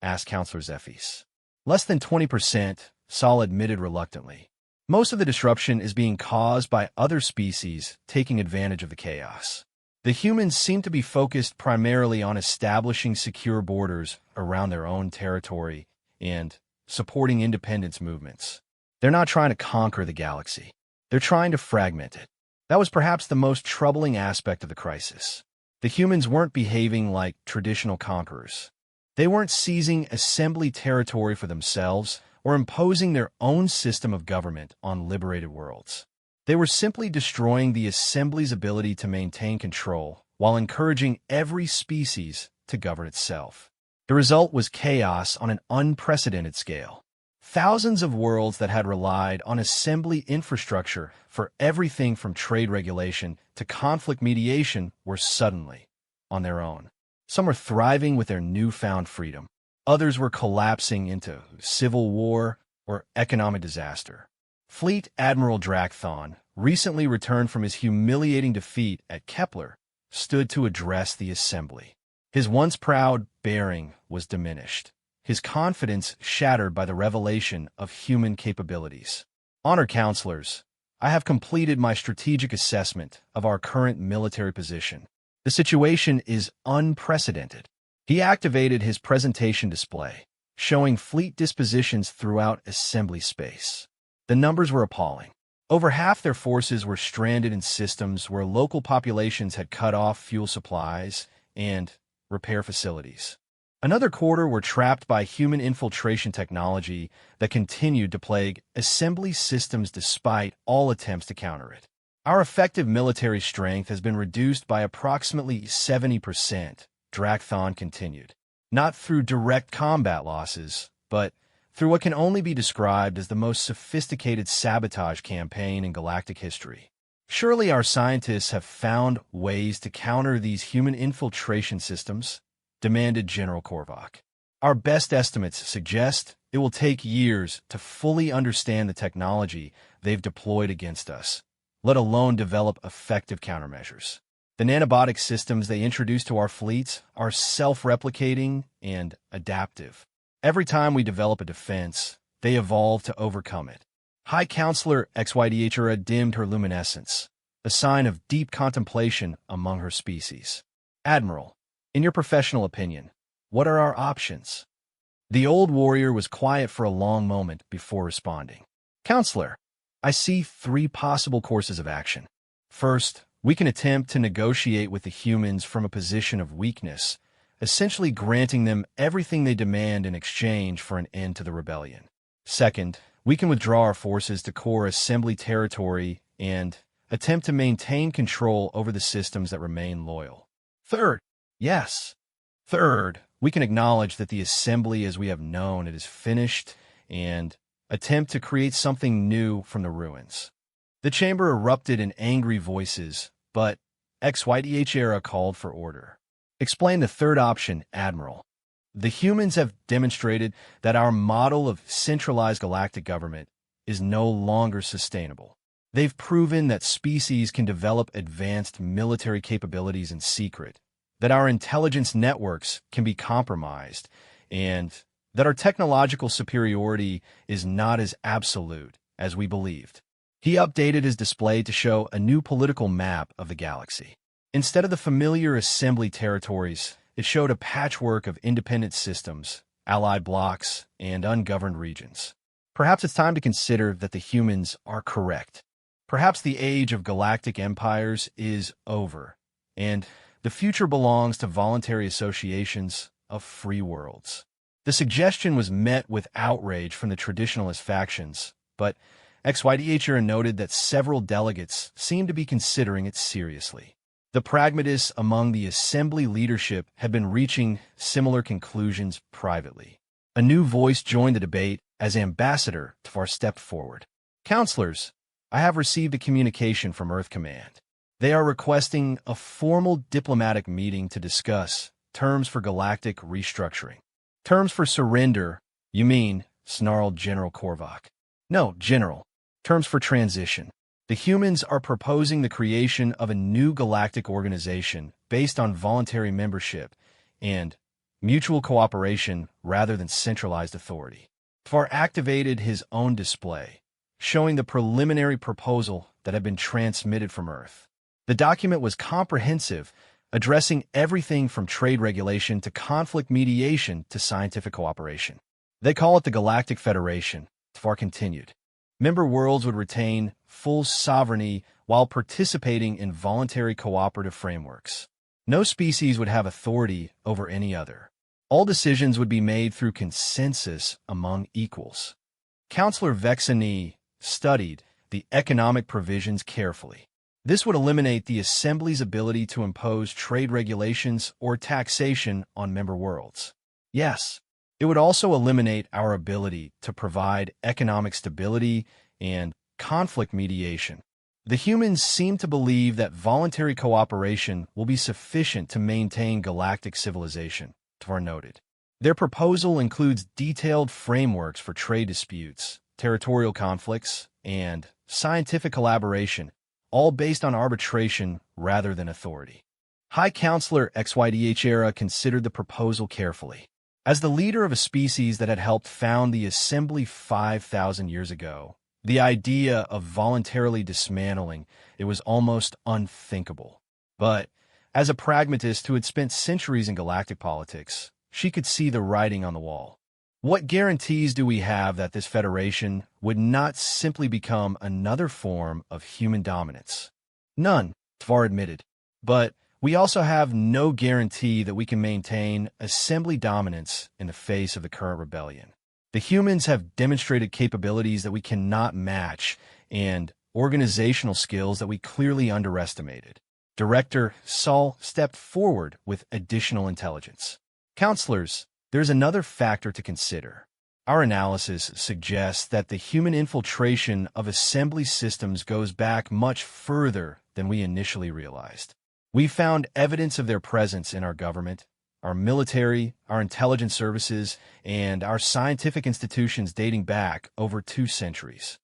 Speaker 1: Asked Counselor Zephys. Less than 20%, Sol admitted reluctantly. Most of the disruption is being caused by other species taking advantage of the chaos. The humans seem to be focused primarily on establishing secure borders around their own territory and supporting independence movements. They're not trying to conquer the galaxy. They're trying to fragment it. That was perhaps the most troubling aspect of the crisis. The humans weren't behaving like traditional conquerors. They weren't seizing assembly territory for themselves or imposing their own system of government on liberated worlds. They were simply destroying the assembly's ability to maintain control while encouraging every species to govern itself. The result was chaos on an unprecedented scale. Thousands of worlds that had relied on assembly infrastructure for everything from trade regulation to conflict mediation were suddenly on their own. Some were thriving with their newfound freedom. Others were collapsing into civil war or economic disaster. Fleet Admiral Drakthon, recently returned from his humiliating defeat at Kepler, stood to address the assembly. His once proud bearing was diminished, his confidence shattered by the revelation of human capabilities. Honored counselors, I have completed my strategic assessment of our current military position. The situation is unprecedented. He activated his presentation display, showing fleet dispositions throughout assembly space. The numbers were appalling. Over half their forces were stranded in systems where local populations had cut off fuel supplies and repair facilities. Another quarter were trapped by human infiltration technology that continued to plague assembly systems despite all attempts to counter it. Our effective military strength has been reduced by approximately 70%, Drakthon continued. Not through direct combat losses, but through what can only be described as the most sophisticated sabotage campaign in galactic history. Surely our scientists have found ways to counter these human infiltration systems, demanded General Korvac. Our best estimates suggest it will take years to fully understand the technology they've deployed against us, let alone develop effective countermeasures. The nanobotic systems they introduced to our fleets are self-replicating and adaptive. Every time we develop a defense, they evolve to overcome it. High Counselor XYDHRA dimmed her luminescence, a sign of deep contemplation among her species. Admiral, in your professional opinion, what are our options? The old warrior was quiet for a long moment before responding. Counselor, I see 3 possible courses of action. First, we can attempt to negotiate with the humans from a position of weakness, essentially granting them everything they demand in exchange for an end to the rebellion. Second, we can withdraw our forces to core assembly territory and attempt to maintain control over the systems that remain loyal. Third, we can acknowledge that the assembly as we have known it is finished and attempt to create something new from the ruins. The chamber erupted in angry voices, but XYDH era called for order. Explain the third option, Admiral. The humans have demonstrated that our model of centralized galactic government is no longer sustainable. They've proven that species can develop advanced military capabilities in secret, that our intelligence networks can be compromised, and that our technological superiority is not as absolute as we believed. He updated his display to show a new political map of the galaxy. Instead of the familiar assembly territories, it showed a patchwork of independent systems, allied blocks, and ungoverned regions. Perhaps it's time to consider that the humans are correct. Perhaps the age of galactic empires is over, and the future belongs to voluntary associations of free worlds. The suggestion was met with outrage from the traditionalist factions, but HFY noted that several delegates seemed to be considering it seriously. The pragmatists among the assembly leadership had been reaching similar conclusions privately. A new voice joined the debate as Ambassador Tvar stepped forward. "Counselors, I have received a communication from Earth Command. They are requesting a formal diplomatic meeting to discuss terms for galactic restructuring." "Terms for surrender, you mean," snarled General Korvac. "No, General. Terms for transition. The humans are proposing the creation of a new galactic organization based on voluntary membership and mutual cooperation rather than centralized authority." Tvar activated his own display, showing the preliminary proposal that had been transmitted from Earth. The document was comprehensive, addressing everything from trade regulation to conflict mediation to scientific cooperation. "They call it the Galactic Federation," Tvar continued. "Member worlds would retain full sovereignty while participating in voluntary cooperative frameworks. No species would have authority over any other. All decisions would be made through consensus among equals." Counselor Vexani studied the economic provisions carefully. This would eliminate the Assembly's ability to impose trade regulations or taxation on member worlds. Yes, it would also eliminate our ability to provide economic stability and conflict mediation. The humans seem to believe that voluntary cooperation will be sufficient to maintain galactic civilization, Tvar noted. Their proposal includes detailed frameworks for trade disputes, territorial conflicts, and scientific collaboration, all based on arbitration rather than authority. High Counselor HFY considered the proposal carefully. As the leader of a species that had helped found the Assembly 5,000 years ago, the idea of voluntarily dismantling it was almost unthinkable. But as a pragmatist who had spent centuries in galactic politics, she could see the writing on the wall. What guarantees do we have that this federation would not simply become another form of human dominance? None, Tvar admitted. But we also have no guarantee that we can maintain assembly dominance in the face of the current rebellion. The humans have demonstrated capabilities that we cannot match and organizational skills that we clearly underestimated. Director Saul stepped forward with additional intelligence. "Counselors, there's another factor to consider. Our analysis suggests that the human infiltration of assembly systems goes back much further than we initially realized. We found evidence of their presence in our government, our military, our intelligence services, and our scientific institutions dating back over 2 centuries.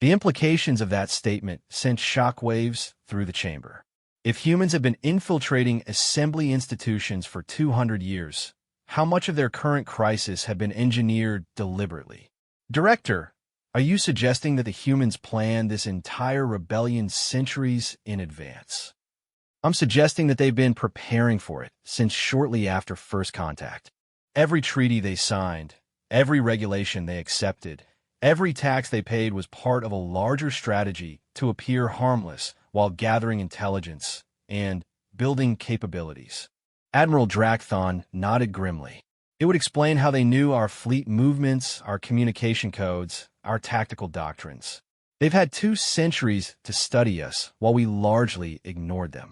Speaker 1: The implications of that statement sent shockwaves through the chamber. If humans have been infiltrating assembly institutions for 200 years, how much of their current crisis had been engineered deliberately? Director, are you suggesting that the humans planned this entire rebellion centuries in advance? I'm suggesting that they've been preparing for it since shortly after first contact. Every treaty they signed, every regulation they accepted, every tax they paid was part of a larger strategy to appear harmless while gathering intelligence and building capabilities. Admiral Drakthon nodded grimly. It would explain how they knew our fleet movements, our communication codes, our tactical doctrines. They've had 2 centuries to study us while we largely ignored them.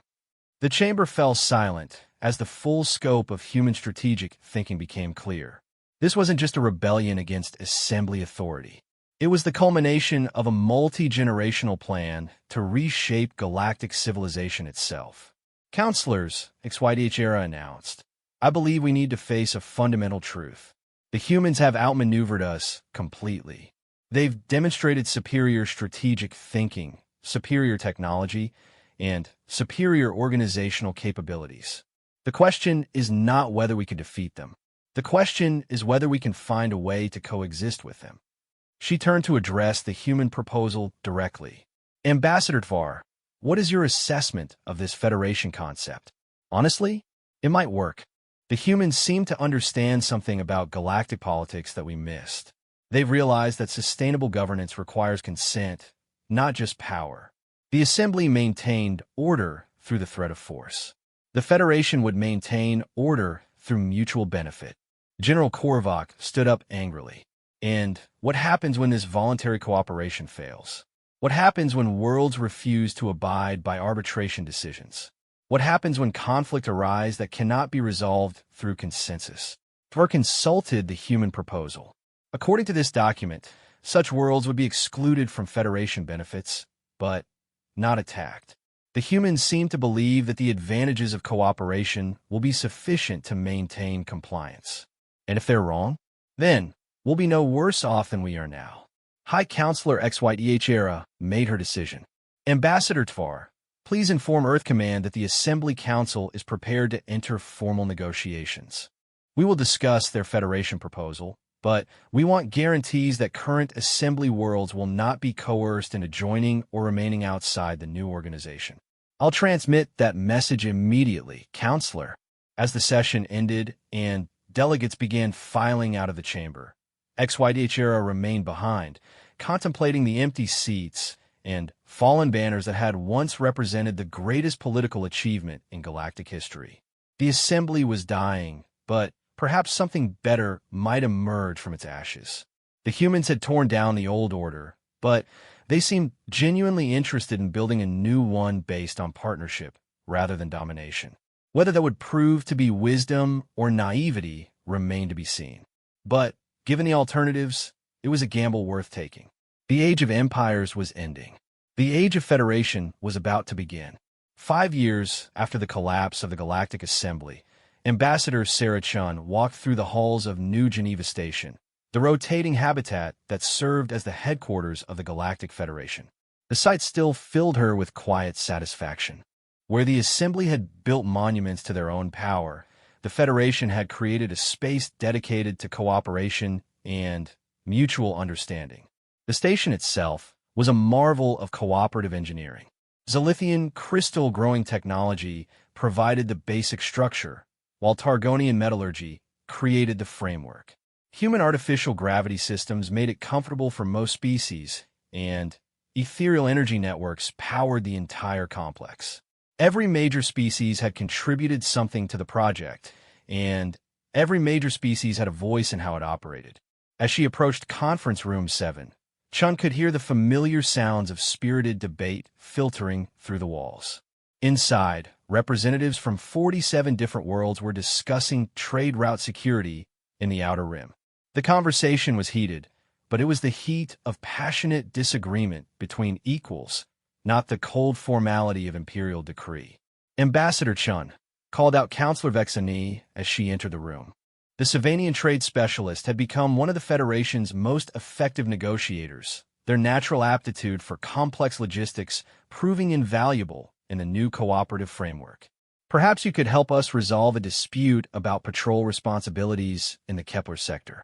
Speaker 1: The chamber fell silent as the full scope of human strategic thinking became clear. This wasn't just a rebellion against assembly authority. It was the culmination of a multi-generational plan to reshape galactic civilization itself. Counselors, HFY announced, I believe we need to face a fundamental truth. The humans have outmaneuvered us completely. They've demonstrated superior strategic thinking, superior technology, and superior organizational capabilities. The question is not whether we can defeat them. The question is whether we can find a way to coexist with them. She turned to address the human proposal directly. Ambassador Tvar, what is your assessment of this Federation concept? Honestly, it might work. The humans seem to understand something about galactic politics that we missed. They've realized that sustainable governance requires consent, not just power. The Assembly maintained order through the threat of force. The Federation would maintain order through mutual benefit. General Korvac stood up angrily. And what happens when this voluntary cooperation fails? What happens when worlds refuse to abide by arbitration decisions? What happens when conflict arises that cannot be resolved through consensus? Tvor consulted the human proposal. According to this document, such worlds would be excluded from Federation benefits, but not attacked. The humans seem to believe that the advantages of cooperation will be sufficient to maintain compliance. And if they're wrong, then we'll be no worse off than we are now. High Counselor XYDH made her decision. Ambassador Tvar, please inform Earth Command that the Assembly Council is prepared to enter formal negotiations. We will discuss their Federation proposal, but we want guarantees that current Assembly worlds will not be coerced into joining or remaining outside the new organization. I'll transmit that message immediately, Counselor. As the session ended and delegates began filing out of the chamber, XYDH remained behind, contemplating the empty seats and fallen banners that had once represented the greatest political achievement in galactic history. The Assembly was dying, but perhaps something better might emerge from its ashes. The humans had torn down the old order, but they seemed genuinely interested in building a new one based on partnership rather than domination. Whether that would prove to be wisdom or naivety remained to be seen. But given the alternatives, it was a gamble worth taking. The Age of Empires was ending. The Age of Federation was about to begin. 5 years after the collapse of the Galactic Assembly, Ambassador Sarah Chun walked through the halls of New Geneva Station, the rotating habitat that served as the headquarters of the Galactic Federation. The site still filled her with quiet satisfaction. Where the Assembly had built monuments to their own power, the Federation had created a space dedicated to cooperation and mutual understanding. The station itself was a marvel of cooperative engineering. Zilithian crystal-growing technology provided the basic structure, while Targonian metallurgy created the framework. Human artificial gravity systems made it comfortable for most species, and ethereal energy networks powered the entire complex. Every major species had contributed something to the project, and every major species had a voice in how it operated. As she approached Conference Room 7, Chun could hear the familiar sounds of spirited debate filtering through the walls. Inside, representatives from 47 different worlds were discussing trade route security in the Outer Rim. The conversation was heated, but it was the heat of passionate disagreement between equals, not the cold formality of imperial decree. Ambassador Chun called out Counselor Vexani as she entered the room. The Savanian trade specialist had become one of the Federation's most effective negotiators, their natural aptitude for complex logistics proving invaluable in the new cooperative framework. Perhaps you could help us resolve a dispute about patrol responsibilities in the Kepler sector.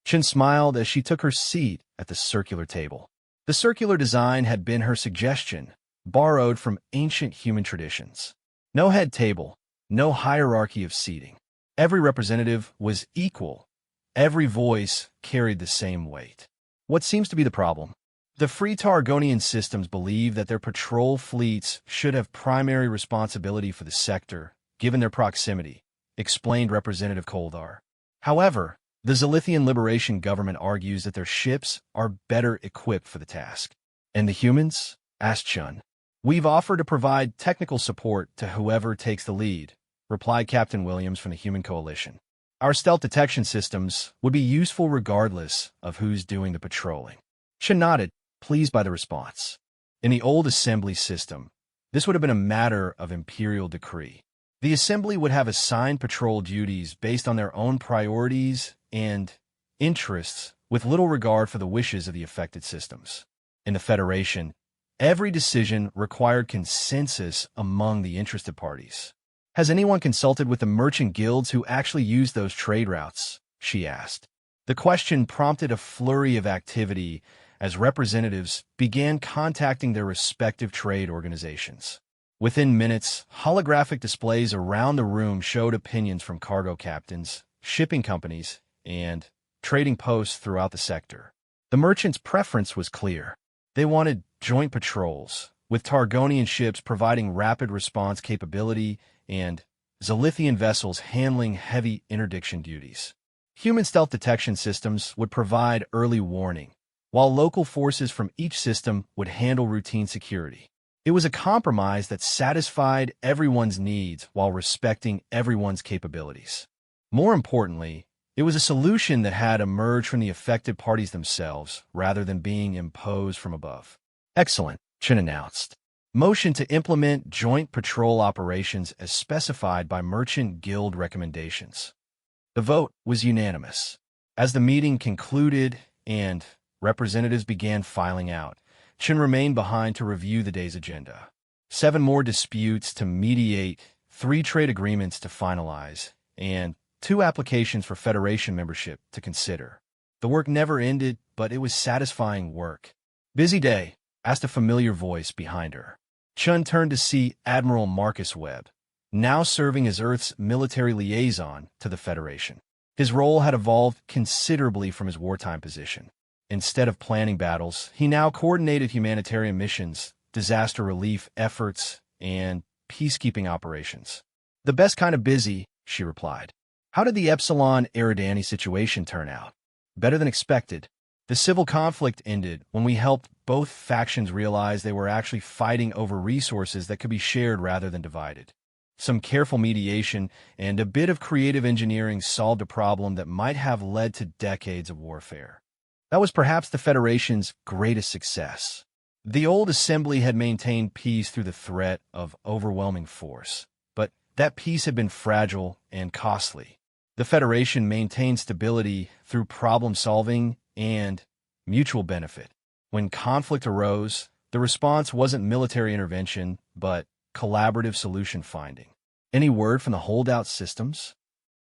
Speaker 1: Chin smiled as she took her seat at the circular table. The circular design had been her suggestion, borrowed from ancient human traditions. No head table, no hierarchy of seating. Every representative was equal. Every voice carried the same weight. What seems to be the problem? The free Targonian systems believe that their patrol fleets should have primary responsibility for the sector, given their proximity, explained Representative Koldar. However, the Zilithian Liberation Government argues that their ships are better equipped for the task. And the humans? Asked Chun. We've offered to provide technical support to whoever takes the lead, replied Captain Williams from the Human Coalition. Our stealth detection systems would be useful regardless of who's doing the patrolling. Chun nodded, pleased by the response. In the old Assembly system, this would have been a matter of imperial decree. The Assembly would have assigned patrol duties based on their own priorities and interests, with little regard for the wishes of the affected systems. In the Federation, every decision required consensus among the interested parties. Has anyone consulted with the merchant guilds who actually use those trade routes? She asked. The question prompted a flurry of activity as representatives began contacting their respective trade organizations. Within minutes, holographic displays around the room showed opinions from cargo captains, shipping companies, and trading posts throughout the sector. The merchants' preference was clear. They wanted joint patrols, with Targonian ships providing rapid response capability and Zilithian vessels handling heavy interdiction duties. Human stealth detection systems would provide early warning, while local forces from each system would handle routine security. It was a compromise that satisfied everyone's needs while respecting everyone's capabilities. More importantly, it was a solution that had emerged from the affected parties themselves rather than being imposed from above. Excellent, Chen announced. Motion to implement joint patrol operations as specified by Merchant Guild recommendations. The vote was unanimous. As the meeting concluded and representatives began filing out, Chen remained behind to review the day's agenda. 7 more disputes to mediate, 3 trade agreements to finalize, and 2 applications for Federation membership to consider. The work never ended, but it was satisfying work. "Busy day?" asked a familiar voice behind her. Chen turned to see Admiral Marcus Webb, now serving as Earth's military liaison to the Federation. His role had evolved considerably from his wartime position. Instead of planning battles, he now coordinated humanitarian missions, disaster relief efforts, and peacekeeping operations. "The best kind of busy," she replied. "How did the Epsilon Eridani situation turn out?" "Better than expected. The civil conflict ended when we helped both factions realize they were actually fighting over resources that could be shared rather than divided. Some careful mediation and a bit of creative engineering solved a problem that might have led to decades of warfare. That was perhaps the Federation's greatest success. The old assembly had maintained peace through the threat of overwhelming force, but that peace had been fragile and costly. The Federation maintained stability through problem-solving and mutual benefit. When conflict arose, the response wasn't military intervention, but collaborative solution-finding. "Any word from the holdout systems?"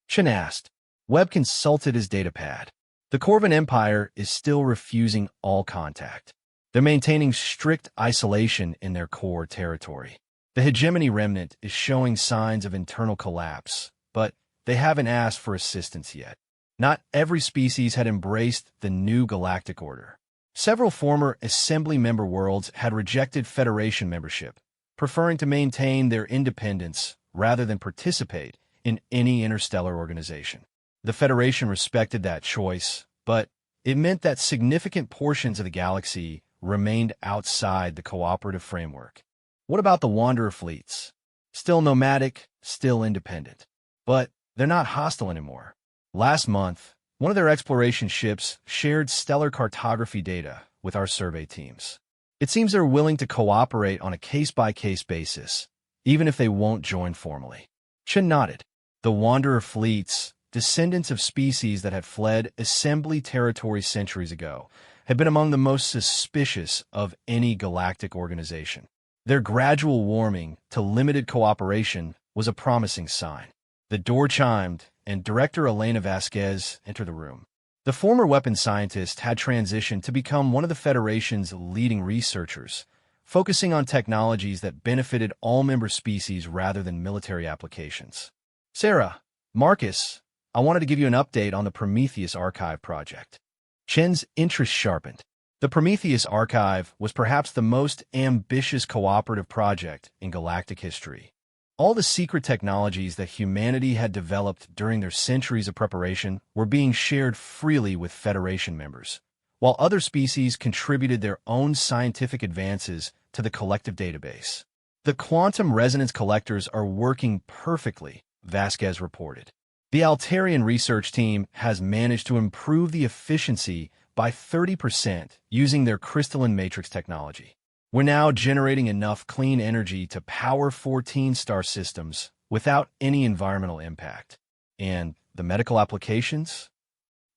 Speaker 1: Chen asked. Webb consulted his datapad. "The Corvin Empire is still refusing all contact. They're maintaining strict isolation in their core territory. The hegemony remnant is showing signs of internal collapse, but they haven't asked for assistance yet. Not every species had embraced the new galactic order. Several former Assembly member worlds had rejected Federation membership, preferring to maintain their independence rather than participate in any interstellar organization. The Federation respected that choice, but it meant that significant portions of the galaxy remained outside the cooperative framework. What about the Wanderer fleets? Still nomadic, still independent. But they're not hostile anymore. Last month, one of their exploration ships shared stellar cartography data with our survey teams. It seems they're willing to cooperate on a case-by-case basis, even if they won't join formally." Chen nodded. The Wanderer fleets, descendants of species that had fled Assembly territory centuries ago, had been among the most suspicious of any galactic organization. Their gradual warming to limited cooperation was a promising sign. The door chimed, and Director Elena Vasquez entered the room. The former weapons scientist had transitioned to become one of the Federation's leading researchers, focusing on technologies that benefited all member species rather than military applications. "Sarah, Marcus, I wanted to give you an update on the Prometheus Archive project." Chen's interest sharpened. The Prometheus Archive was perhaps the most ambitious cooperative project in galactic history. All the secret technologies that humanity had developed during their centuries of preparation were being shared freely with Federation members, while other species contributed their own scientific advances to the collective database. "The quantum resonance collectors are working perfectly," Vasquez reported. "The Altarian research team has managed to improve the efficiency by 30% using their crystalline matrix technology. We're now generating enough clean energy to power 14 star systems without any environmental impact. And the medical applications?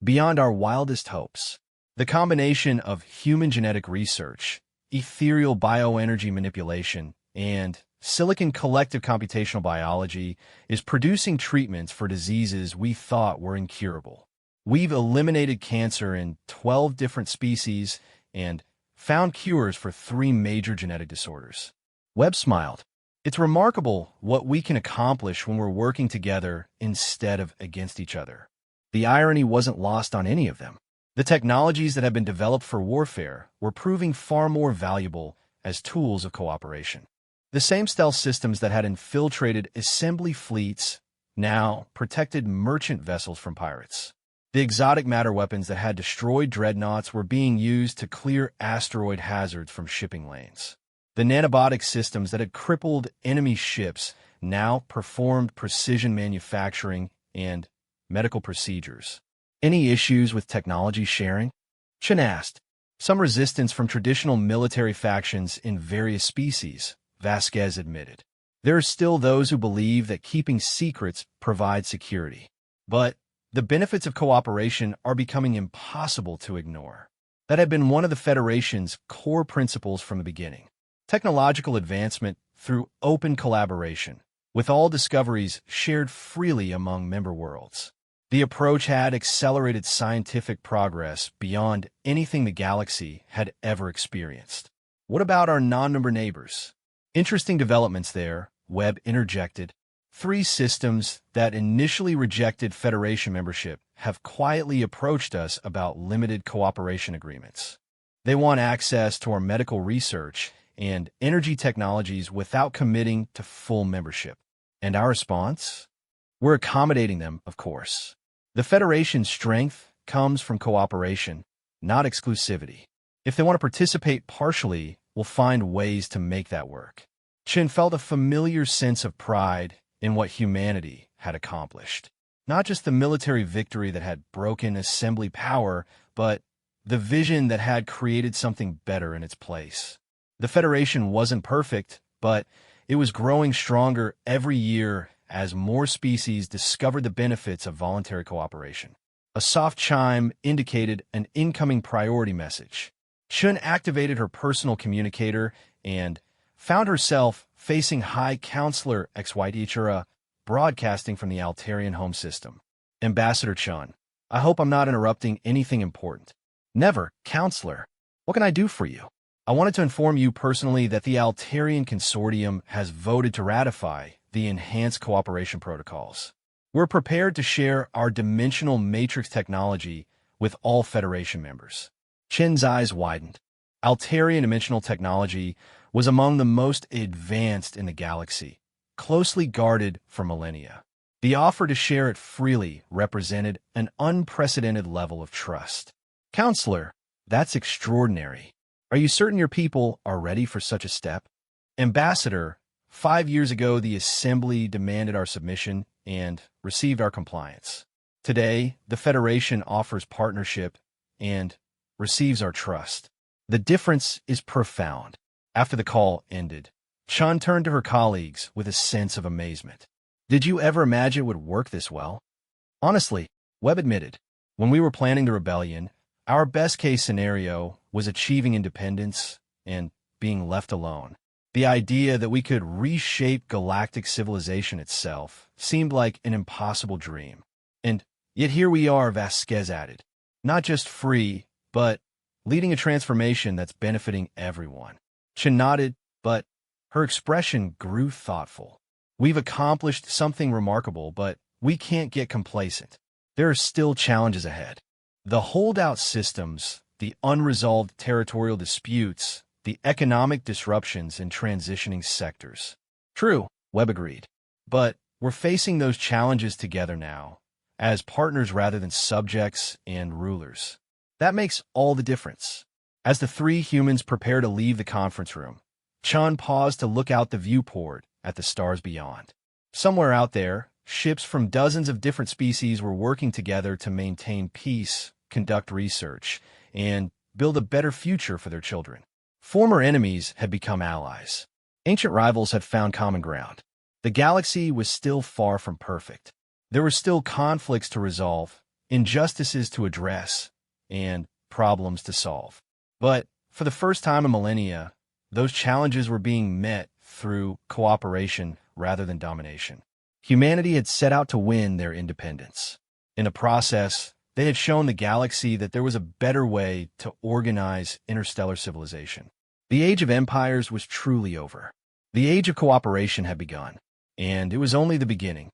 Speaker 1: Beyond our wildest hopes. The combination of human genetic research, ethereal bioenergy manipulation, and silicon collective computational biology is producing treatments for diseases we thought were incurable. We've eliminated cancer in 12 different species and found cures for 3 major genetic disorders." Webb smiled. "It's remarkable what we can accomplish when we're working together instead of against each other." The irony wasn't lost on any of them. The technologies that had been developed for warfare were proving far more valuable as tools of cooperation. The same stealth systems that had infiltrated assembly fleets now protected merchant vessels from pirates. The exotic matter weapons that had destroyed dreadnoughts were being used to clear asteroid hazards from shipping lanes. The nanobotic systems that had crippled enemy ships now performed precision manufacturing and medical procedures. Any issues with technology sharing? Chen asked. Some resistance from traditional military factions in various species, Vasquez admitted. There are still those who believe that keeping secrets provides security. But the benefits of cooperation are becoming impossible to ignore. That had been one of the Federation's core principles from the beginning. Technological advancement through open collaboration, with all discoveries shared freely among member worlds. The approach had accelerated scientific progress beyond anything the galaxy had ever experienced. What about our non-member neighbors? Interesting developments there, Webb interjected. 3 systems that initially rejected Federation membership have quietly approached us about limited cooperation agreements. They want access to our medical research and energy technologies without committing to full membership. And our response? We're accommodating them, of course. The Federation's strength comes from cooperation, not exclusivity. If they want to participate partially, we'll find ways to make that work. Chen felt a familiar sense of pride in what humanity had accomplished. Not just the military victory that had broken assembly power, but the vision that had created something better in its place. The Federation wasn't perfect, but it was growing stronger every year as more species discovered the benefits of voluntary cooperation. A soft chime indicated an incoming priority message. Chun activated her personal communicator and found herself facing High Counselor XYTHRA, broadcasting from the Altarian home system. Ambassador Chun, I hope I'm not interrupting anything important. Never, Counselor. What can I do for you? I wanted to inform you personally that the Altarian Consortium has voted to ratify the Enhanced Cooperation Protocols. We're prepared to share our dimensional matrix technology with all Federation members. Chen's eyes widened. Altarian dimensional technology was among the most advanced in the galaxy, closely guarded for millennia. The offer to share it freely represented an unprecedented level of trust. Counselor, that's extraordinary. Are you certain your people are ready for such a step? Ambassador, 5 years ago the Assembly demanded our submission and received our compliance. Today, the Federation offers partnership and receives our trust. The difference is profound. After the call ended, Chun turned to her colleagues with a sense of amazement. Did you ever imagine it would work this well? Honestly, Webb admitted, when we were planning the rebellion, our best-case scenario was achieving independence and being left alone. The idea that we could reshape galactic civilization itself seemed like an impossible dream. And yet here we are, Vasquez added. Not just free, but leading a transformation that's benefiting everyone. Chen nodded, but her expression grew thoughtful. We've accomplished something remarkable, but we can't get complacent. There are still challenges ahead. The holdout systems, the unresolved territorial disputes, the economic disruptions in transitioning sectors. True, Webb agreed. But we're facing those challenges together now, as partners rather than subjects and rulers. That makes all the difference. As the 3 humans prepare to leave the conference room, Chun paused to look out the viewport at the stars beyond. Somewhere out there, ships from dozens of different species were working together to maintain peace, conduct research, and build a better future for their children. Former enemies had become allies. Ancient rivals had found common ground. The galaxy was still far from perfect. There were still conflicts to resolve, injustices to address, and problems to solve. But for the first time in millennia, those challenges were being met through cooperation rather than domination. Humanity had set out to win their independence. In the process, they had shown the galaxy that there was a better way to organize interstellar civilization. The Age of Empires was truly over. The Age of Cooperation had begun, and it was only the beginning.